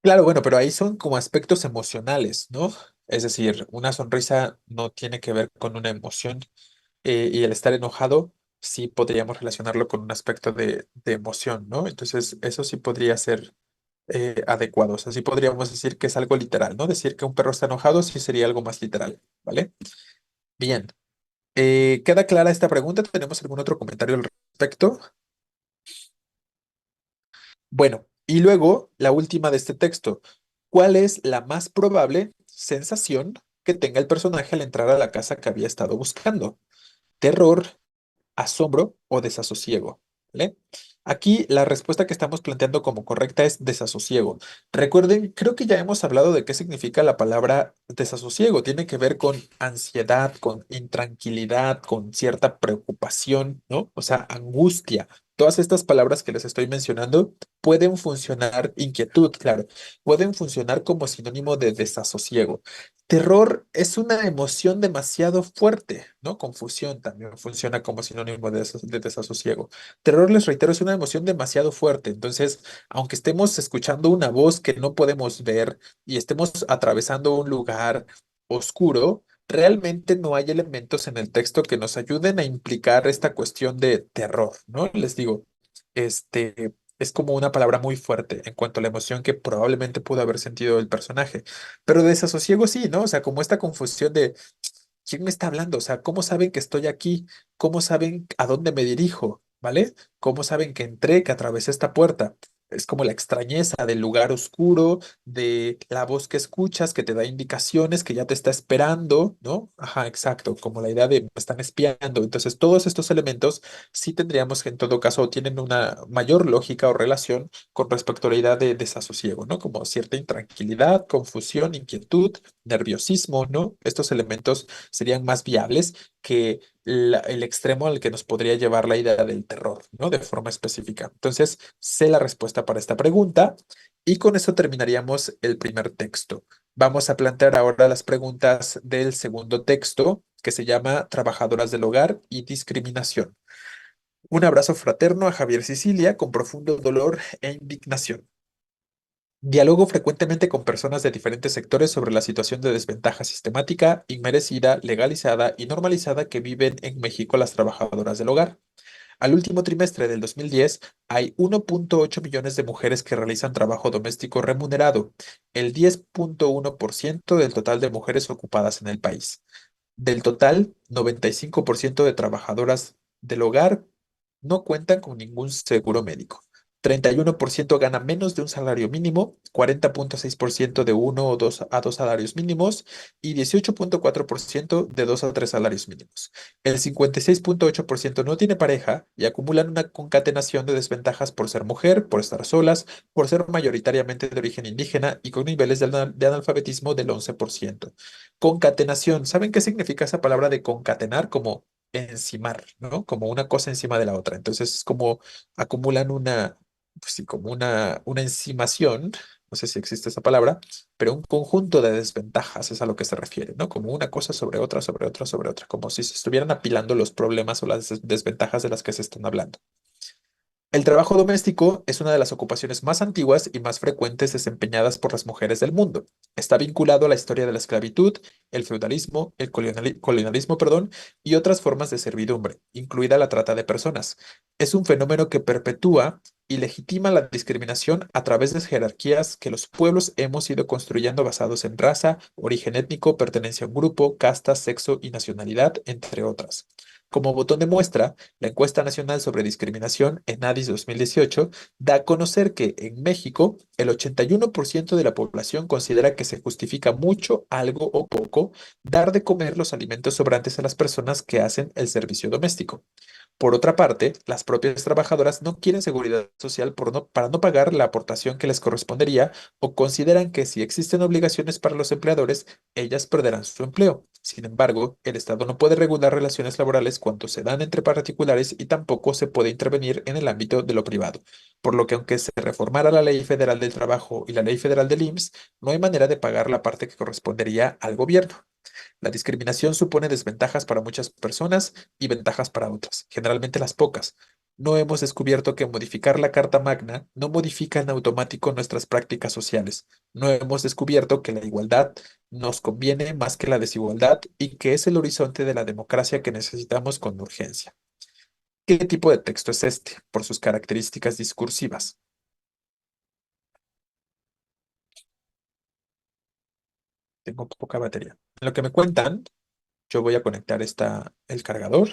Claro, bueno, pero ahí son como aspectos emocionales, ¿no? Es decir, una sonrisa no tiene que ver con una emoción, y el estar enojado sí podríamos relacionarlo con un aspecto de emoción, ¿no? Entonces, eso sí podría ser adecuado. O sea, sí podríamos decir que es algo literal, ¿no? Decir que un perro está enojado sí sería algo más literal, ¿vale? Bien. ¿Queda clara esta pregunta? ¿Tenemos algún otro comentario al respecto? Bueno, y luego la última de este texto. ¿Cuál es la más probable sensación que tenga el personaje al entrar a la casa que había estado buscando? ¿Terror, asombro o desasosiego? ¿Vale? Aquí la respuesta que estamos planteando como correcta es desasosiego. Recuerden, creo que ya hemos hablado de qué significa la palabra desasosiego. Tiene que ver con ansiedad, con intranquilidad, con cierta preocupación, ¿no? O sea, angustia. Todas estas palabras que les estoy mencionando pueden funcionar, inquietud, claro, pueden funcionar como sinónimo de desasosiego. Terror es una emoción demasiado fuerte, ¿no? Confusión también funciona como sinónimo de desasosiego. Terror, les reitero, es una emoción demasiado fuerte. Entonces, aunque estemos escuchando una voz que no podemos ver y estemos atravesando un lugar oscuro, realmente no hay elementos en el texto que nos ayuden a implicar esta cuestión de terror, ¿no? Les digo, es como una palabra muy fuerte en cuanto a la emoción que probablemente pudo haber sentido el personaje. Pero desasosiego sí, ¿no? O sea, como esta confusión de ¿quién me está hablando? O sea, ¿cómo saben que estoy aquí? ¿Cómo saben a dónde me dirijo? ¿Vale? ¿Cómo saben que entré, que atravesé esta puerta? Es como la extrañeza del lugar oscuro, de la voz que escuchas, que te da indicaciones, que ya te está esperando, ¿no? Ajá, exacto, como la idea de me están espiando. Entonces, todos estos elementos sí tendríamos que en todo caso tienen una mayor lógica o relación con respecto a la idea de desasosiego, ¿no? Como cierta intranquilidad, confusión, inquietud, nerviosismo, ¿no? Estos elementos serían más viables que el extremo al que nos podría llevar la idea del terror, ¿no? De forma específica. Entonces, sé la respuesta para esta pregunta y con eso terminaríamos el primer texto. Vamos a plantear ahora las preguntas del segundo texto, que se llama Trabajadoras del Hogar y Discriminación. Un abrazo fraterno a Javier Sicilia con profundo dolor e indignación. Dialogo frecuentemente con personas de diferentes sectores sobre la situación de desventaja sistemática, inmerecida, legalizada y normalizada que viven en México las trabajadoras del hogar. Al último trimestre del 2010, hay 1.8 millones de mujeres que realizan trabajo doméstico remunerado, el 10.1% del total de mujeres ocupadas en el país. Del total, 95% de trabajadoras del hogar no cuentan con ningún seguro médico. 31% gana menos de un salario mínimo, 40,6% de uno o dos a dos salarios mínimos y 18,4% de dos a tres salarios mínimos. El 56,8% no tiene pareja y acumulan una concatenación de desventajas por ser mujer, por estar solas, por ser mayoritariamente de origen indígena y con niveles de analfabetismo del 11%. Concatenación, ¿saben qué significa esa palabra de concatenar? Como encimar, ¿no? Como una cosa encima de la otra. Entonces es como acumulan una, pues sí, como una encimación, no sé si existe esa palabra, pero un conjunto de desventajas es a lo que se refiere, ¿no? Como una cosa sobre otra, sobre otra, sobre otra, como si se estuvieran apilando los problemas o las desventajas de las que se están hablando. El trabajo doméstico es una de las ocupaciones más antiguas y más frecuentes desempeñadas por las mujeres del mundo. Está vinculado a la historia de la esclavitud, el feudalismo, el colonialismo, perdón, y otras formas de servidumbre, incluida la trata de personas. Es un fenómeno que perpetúa y legitima la discriminación a través de jerarquías que los pueblos hemos ido construyendo basados en raza, origen étnico, pertenencia a un grupo, casta, sexo y nacionalidad, entre otras. Como botón de muestra, la encuesta nacional sobre discriminación ENADIS 2018 da a conocer que en México el 81% de la población considera que se justifica mucho, algo o poco dar de comer los alimentos sobrantes a las personas que hacen el servicio doméstico. Por otra parte, las propias trabajadoras no quieren seguridad social para no pagar la aportación que les correspondería o consideran que si existen obligaciones para los empleadores, ellas perderán su empleo. Sin embargo, el Estado no puede regular relaciones laborales cuando se dan entre particulares y tampoco se puede intervenir en el ámbito de lo privado. Por lo que aunque se reformara la Ley Federal del Trabajo y la Ley Federal del IMSS, no hay manera de pagar la parte que correspondería al gobierno. La discriminación supone desventajas para muchas personas y ventajas para otras, generalmente las pocas. No hemos descubierto que modificar la Carta Magna no modifica en automático nuestras prácticas sociales. No hemos descubierto que la igualdad nos conviene más que la desigualdad y que es el horizonte de la democracia que necesitamos con urgencia. ¿Qué tipo de texto es este? Por sus características discursivas. Tengo poca batería. En lo que me cuentan, yo voy a conectar el cargador.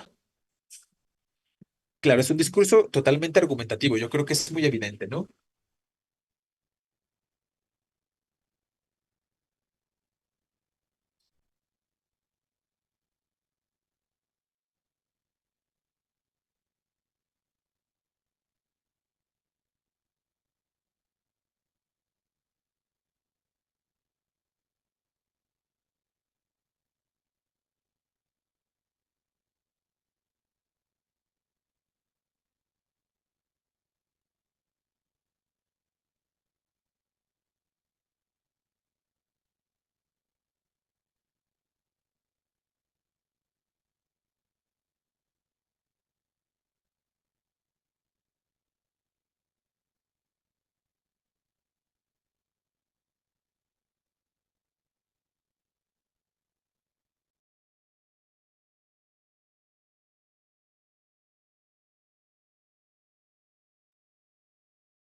Claro, es un discurso totalmente argumentativo. Yo creo que es muy evidente, ¿no?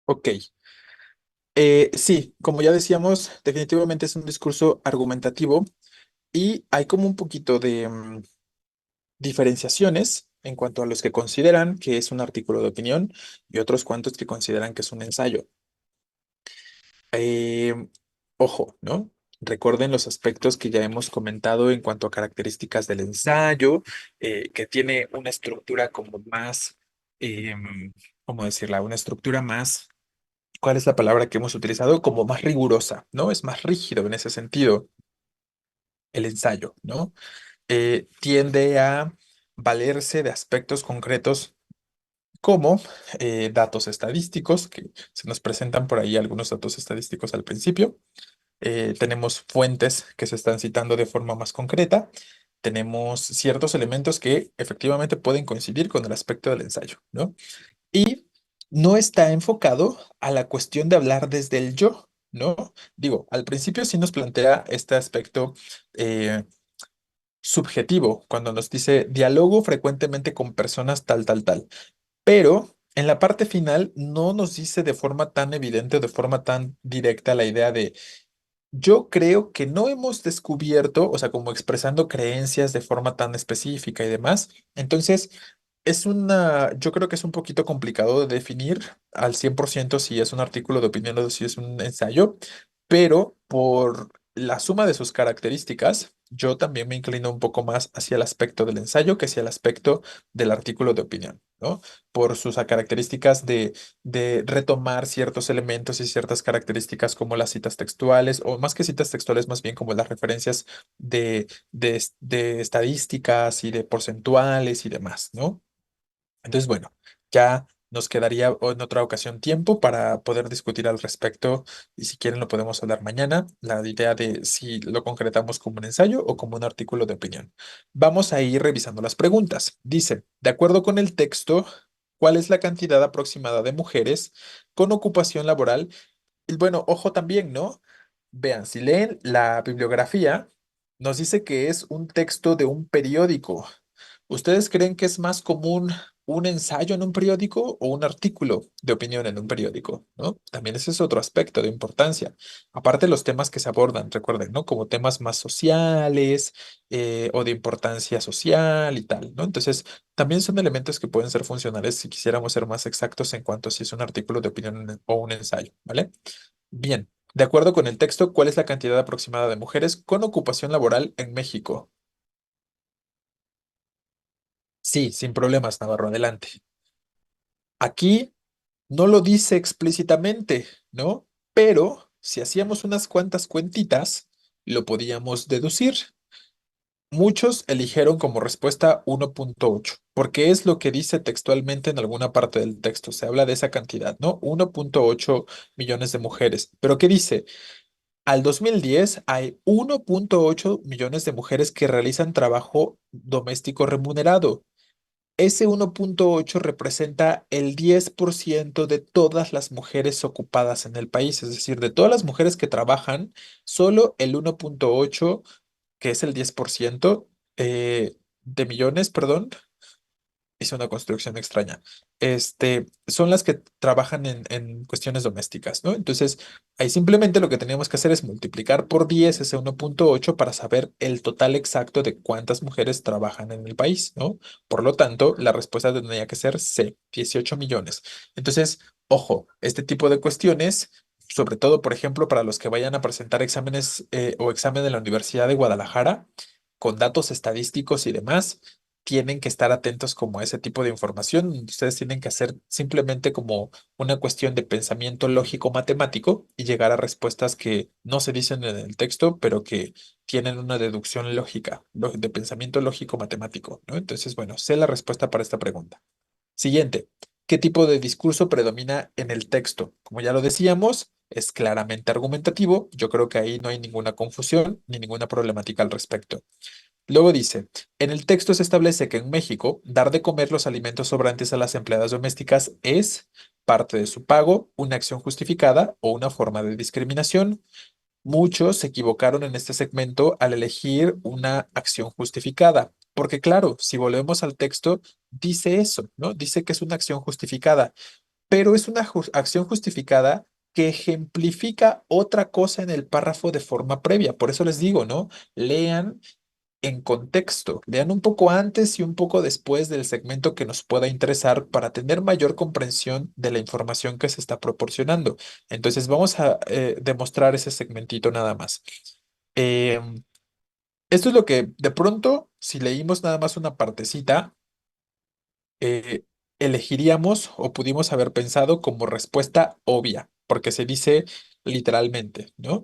Ok. Sí, como ya decíamos, definitivamente es un discurso argumentativo y hay como un poquito de diferenciaciones en cuanto a los que consideran que es un artículo de opinión y otros cuantos que consideran que es un ensayo. Eh, Ojo, ¿no? Recuerden los aspectos que ya hemos comentado en cuanto a características del ensayo, que tiene una estructura como más, ¿cómo decirla? Una estructura más, ¿cuál es la palabra que hemos utilizado? Como más rigurosa, ¿no? Es más rígido en ese sentido el ensayo, ¿no? Tiende a valerse de aspectos concretos como datos estadísticos, que se nos presentan por ahí algunos datos estadísticos al principio. Tenemos fuentes que se están citando de forma más concreta. Tenemos ciertos elementos que efectivamente pueden coincidir con el aspecto del ensayo, ¿no? Y no está enfocado a la cuestión de hablar desde el yo, ¿no? Digo, al principio sí nos plantea este aspecto eh, subjetivo, cuando nos dice diálogo frecuentemente con personas tal, tal, tal. Pero en la parte final no nos dice de forma tan evidente, de forma tan directa la idea de yo creo que no hemos descubierto, o sea, como expresando creencias de forma tan específica y demás. Entonces, Yo creo que es un poquito complicado de definir al 100% si es un artículo de opinión o si es un ensayo, pero por la suma de sus características, yo también me inclino un poco más hacia el aspecto del ensayo que hacia el aspecto del artículo de opinión, ¿no? Por sus características de retomar ciertos elementos y ciertas características como las citas textuales, o más que citas textuales, más bien como las referencias de estadísticas y de porcentuales y demás, ¿no? Entonces, bueno, ya nos quedaría en otra ocasión tiempo para poder discutir al respecto y si quieren lo podemos hablar mañana, la idea de si lo concretamos como un ensayo o como un artículo de opinión. Vamos a ir revisando las preguntas. Dice, de acuerdo con el texto, ¿cuál es la cantidad aproximada de mujeres con ocupación laboral? Y bueno, ojo también, ¿no? Vean, si leen la bibliografía, nos dice que es un texto de un periódico. ¿Ustedes creen que es más común un ensayo en un periódico o un artículo de opinión en un periódico? ¿No? También ese es otro aspecto de importancia. Aparte los temas que se abordan, recuerden, ¿no? Como temas más sociales o de importancia social y tal, ¿no? Entonces, también son elementos que pueden ser funcionales si quisiéramos ser más exactos en cuanto a si es un artículo de opinión o un ensayo, ¿vale? Bien, de acuerdo con el texto, ¿cuál es la cantidad aproximada de mujeres con ocupación laboral en México? Sí, sin problemas, Navarro, adelante. Aquí no lo dice explícitamente, ¿no? Pero si hacíamos unas cuantas cuentitas, lo podíamos deducir. Muchos eligieron como respuesta 1.8, porque es lo que dice textualmente en alguna parte del texto. Se habla de esa cantidad, ¿no? 1.8 millones de mujeres. ¿Pero qué dice? Al 2010 hay 1.8 millones de mujeres que realizan trabajo doméstico remunerado. Ese 1.8 representa el 10% de todas las mujeres ocupadas en el país, es decir, de todas las mujeres que trabajan, solo el 1.8, que es el 10% de millones, perdón, hice una construcción extraña. Son las que trabajan en cuestiones domésticas, ¿no? Entonces, ahí simplemente lo que teníamos que hacer es multiplicar por 10 ese 1.8 para saber el total exacto de cuántas mujeres trabajan en el país, ¿no? Por lo tanto, la respuesta tendría que ser C, 18 millones. Entonces, ojo, este tipo de cuestiones, sobre todo, por ejemplo, para los que vayan a presentar exámenes o examen de la Universidad de Guadalajara, con datos estadísticos y demás tienen que estar atentos como a ese tipo de información. Ustedes tienen que hacer simplemente como una cuestión de pensamiento lógico matemático y llegar a respuestas que no se dicen en el texto, pero que tienen una deducción lógica, de pensamiento lógico matemático, ¿no? Entonces, bueno, sé la respuesta para esta pregunta. Siguiente. ¿Qué tipo de discurso predomina en el texto? Como ya lo decíamos, es claramente argumentativo. Yo creo que ahí no hay ninguna confusión ni ninguna problemática al respecto. Luego dice, en el texto se establece que en México dar de comer los alimentos sobrantes a las empleadas domésticas es parte de su pago, una acción justificada o una forma de discriminación. Muchos se equivocaron en este segmento al elegir una acción justificada, porque claro, si volvemos al texto, dice eso, ¿no? Dice que es una acción justificada, pero es una acción justificada que ejemplifica otra cosa en el párrafo de forma previa. Por eso les digo, ¿no? Lean en contexto. Lean un poco antes y un poco después del segmento que nos pueda interesar para tener mayor comprensión de la información que se está proporcionando. Entonces vamos a demostrar ese segmentito nada más. Em, Esto es lo que de pronto, si leímos nada más una partecita, eh, elegiríamos o pudimos haber pensado como respuesta obvia, porque se dice literalmente, ¿no?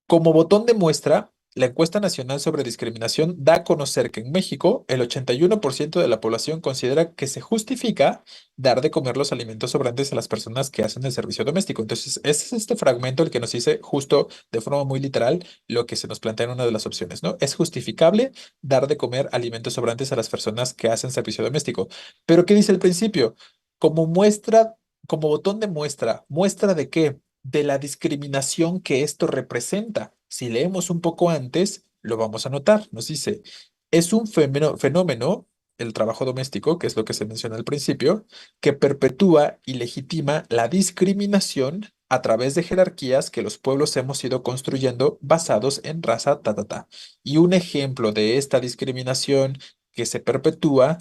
Como botón de muestra, la encuesta nacional sobre discriminación da a conocer que en México el 81% de la población considera que se justifica dar de comer los alimentos sobrantes a las personas que hacen el servicio doméstico. Entonces, ese es este fragmento el que nos dice justo de forma muy literal lo que se nos plantea en una de las opciones, ¿no? Es justificable dar de comer alimentos sobrantes a las personas que hacen servicio doméstico. Pero, ¿qué dice el principio? Como muestra, como botón de muestra, ¿muestra de qué? De la discriminación que esto representa. Si leemos un poco antes, lo vamos a notar. Nos dice, es un fenómeno, el trabajo doméstico, que es lo que se menciona al principio, que perpetúa y legitima la discriminación a través de jerarquías que los pueblos hemos ido construyendo basados en raza, ta, ta, ta. Y un ejemplo de esta discriminación que se perpetúa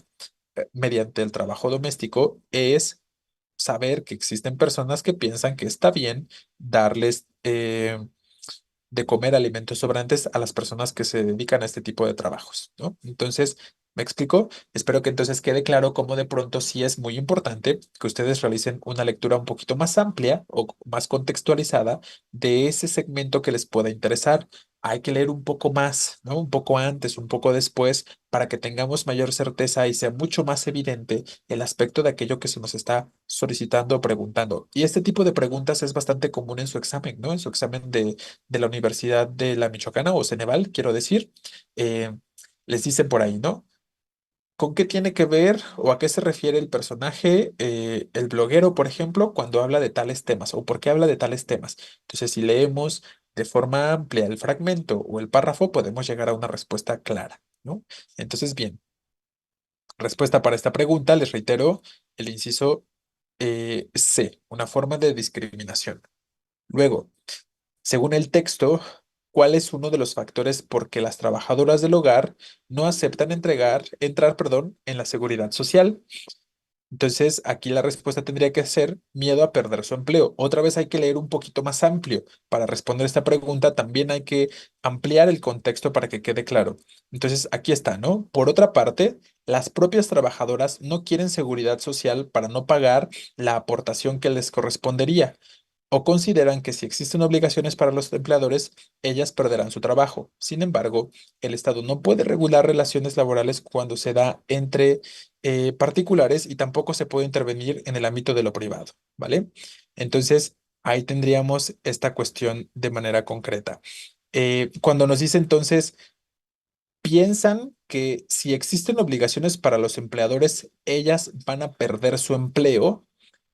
mediante el trabajo doméstico es saber que existen personas que piensan que está bien darles de comer alimentos sobrantes a las personas que se dedican a este tipo de trabajos, ¿no? Entonces, ¿me explico? Espero que entonces quede claro cómo de pronto sí es muy importante que ustedes realicen una lectura un poquito más amplia o más contextualizada de ese segmento que les pueda interesar. Hay que leer un poco más, ¿no? Un poco antes, un poco después, para que tengamos mayor certeza y sea mucho más evidente el aspecto de aquello que se nos está solicitando o preguntando. Y este tipo de preguntas es bastante común en su examen, ¿no? En su examen de la Universidad de la Michoacana o Ceneval, quiero decir, eh, les dicen por ahí, ¿no? ¿Con qué tiene que ver o a qué se refiere el personaje, el bloguero, por ejemplo, cuando habla de tales temas o por qué habla de tales temas? Entonces, si leemos de forma amplia el fragmento o el párrafo, podemos llegar a una respuesta clara, ¿no? Entonces, bien, respuesta para esta pregunta, les reitero, el inciso C, una forma de discriminación. Luego, según el texto, ¿cuál es uno de los factores por que las trabajadoras del hogar no aceptan entrar, perdón, en la seguridad social? Entonces, aquí la respuesta tendría que ser miedo a perder su empleo. Otra vez hay que leer un poquito más amplio. Para responder esta pregunta, también hay que ampliar el contexto para que quede claro. Entonces, aquí está, ¿no? Por otra parte, las propias trabajadoras no quieren seguridad social para no pagar la aportación que les correspondería o consideran que si existen obligaciones para los empleadores, ellas perderán su trabajo. Sin embargo, el Estado no puede regular relaciones laborales cuando se da entre particulares y tampoco se puede intervenir en el ámbito de lo privado, ¿vale? Entonces, ahí tendríamos esta cuestión de manera concreta. Cuando nos dice entonces, piensan que si existen obligaciones para los empleadores, ellas van a perder su empleo.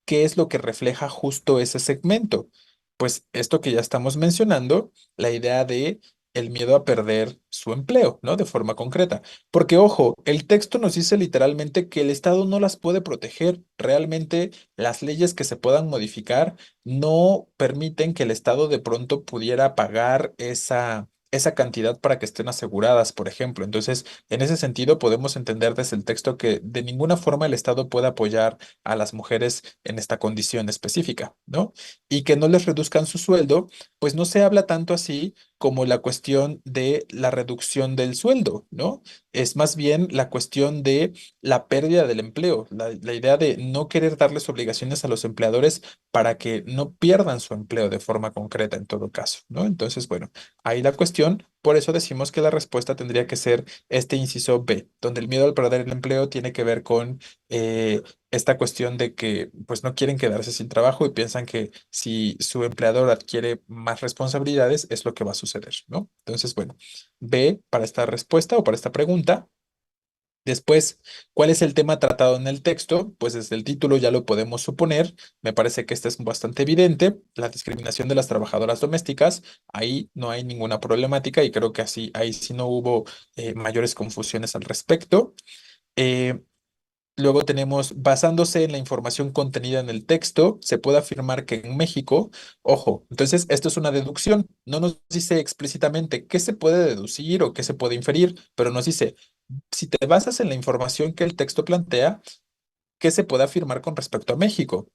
¿Qué es lo que refleja justo ese segmento? Pues esto que ya estamos mencionando, la idea de el miedo a perder su empleo, ¿no? De forma concreta. Porque, ojo, el texto nos dice literalmente que el Estado no las puede proteger. Realmente las leyes que se puedan modificar no permiten que el Estado de pronto pudiera pagar esa cantidad para que estén aseguradas, por ejemplo. Entonces, en ese sentido, podemos entender desde el texto que de ninguna forma el Estado puede apoyar a las mujeres en esta condición específica, ¿no? Y que no les reduzcan su sueldo, pues no se habla tanto así como la cuestión de la reducción del sueldo, ¿no? Es más bien la cuestión de la pérdida del empleo, la idea de no querer darles obligaciones a los empleadores para que no pierdan su empleo de forma concreta en todo caso, ¿no? Entonces, bueno, ahí la cuestión, por eso decimos que la respuesta tendría que ser este inciso B, donde el miedo al perder el empleo tiene que ver con esta cuestión de que pues no quieren quedarse sin trabajo y piensan que si su empleador adquiere más responsabilidades es lo que va a suceder, ¿no? Entonces, bueno, B para esta respuesta o para esta pregunta. Después, ¿cuál es el tema tratado en el texto? Pues desde el título ya lo podemos suponer. Me parece que este es bastante evidente. La discriminación de las trabajadoras domésticas. Ahí no hay ninguna problemática y creo que así, ahí sí no hubo mayores confusiones al respecto. Eh, Luego tenemos, basándose en la información contenida en el texto, se puede afirmar que en México, ojo, entonces esto es una deducción, no nos dice explícitamente qué se puede deducir o qué se puede inferir, pero nos dice, si te basas en la información que el texto plantea, ¿qué se puede afirmar con respecto a México?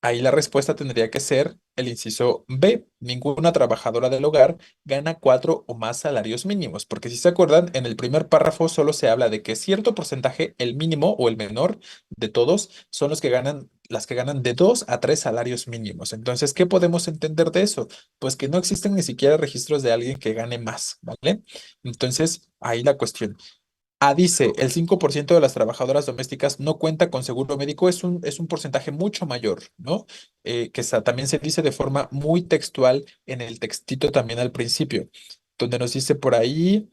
Ahí la respuesta tendría que ser el inciso B. Ninguna trabajadora del hogar gana cuatro o más salarios mínimos, porque si se acuerdan, en el primer párrafo solo se habla de que cierto porcentaje, el mínimo o el menor de todos, son los que ganan, las que ganan de 2 a 3 salarios mínimos. Entonces, ¿qué podemos entender de eso? Pues que no existen ni siquiera registros de alguien que gane más, ¿vale? Entonces, ahí la cuestión. Dice, el 5% de las trabajadoras domésticas no cuenta con seguro médico, es un porcentaje mucho mayor, ¿no? También se dice de forma muy textual en el textito también al principio, donde nos dice por ahí,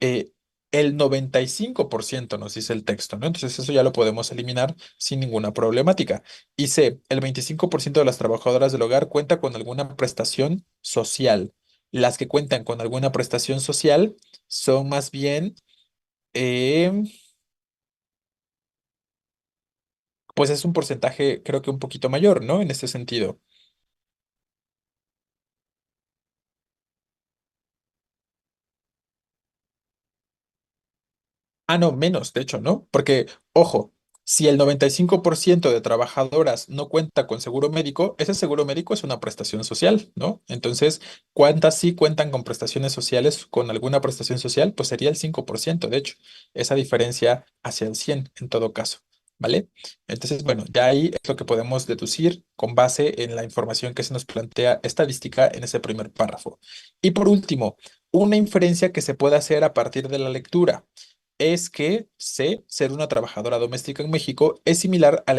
eh, el 95% nos dice el texto, ¿no? Entonces eso ya lo podemos eliminar sin ninguna problemática. Y C, el 25% de las trabajadoras del hogar cuenta con alguna prestación social. Las que cuentan con alguna prestación social son más bien eh, pues es un porcentaje creo que un poquito mayor, ¿no? En este sentido. Ah, no, menos, de hecho, ¿no? Porque, ojo, si el 95% de trabajadoras no cuenta con seguro médico, ese seguro médico es una prestación social, ¿no? Entonces, ¿cuántas sí cuentan con prestaciones sociales, con alguna prestación social? Pues sería el 5%, de hecho, esa diferencia hacia el 100 en todo caso, ¿vale? Entonces, bueno, ya ahí es lo que podemos deducir con base en la información que se nos plantea estadística en ese primer párrafo. Y por último, una inferencia que se puede hacer a partir de la lectura es que C, ser una trabajadora doméstica en México, es similar a a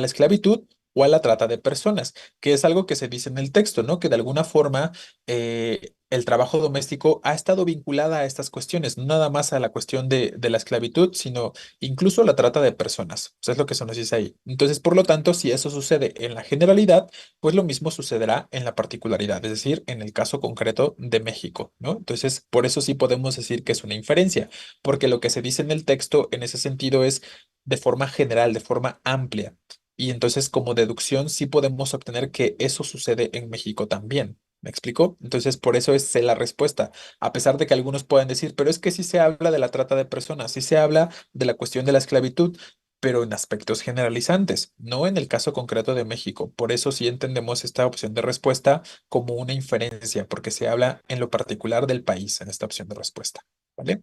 la esclavitud o a la trata de personas, que es algo que se dice en el texto, ¿no? Que de alguna forma el trabajo doméstico ha estado vinculada a estas cuestiones, no nada más a la cuestión de la esclavitud, sino incluso la trata de personas. O sea, es lo que se nos dice ahí. Entonces, por lo tanto, si eso sucede en la generalidad, pues lo mismo sucederá en la particularidad, es decir, en el caso concreto de México, ¿no? Entonces, por eso sí podemos decir que es una inferencia porque lo que se dice en el texto en ese sentido es de forma general, de forma amplia. Y entonces como deducción sí podemos obtener que eso sucede en México también. ¿Me explico? Entonces por eso es C la respuesta, a pesar de que algunos puedan decir, pero es que sí se habla de la trata de personas, sí se habla de la cuestión de la esclavitud, pero en aspectos generalizantes, no en el caso concreto de México. Por eso sí entendemos esta opción de respuesta como una inferencia, porque se habla en lo particular del país en esta opción de respuesta. ¿Vale?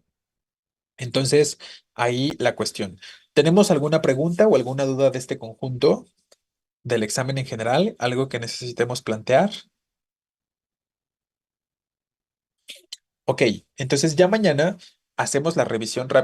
Entonces, ahí la cuestión. ¿Tenemos alguna pregunta o alguna duda de este conjunto del examen en general? ¿Algo que necesitemos plantear? Ok, entonces ya mañana hacemos la revisión rápida.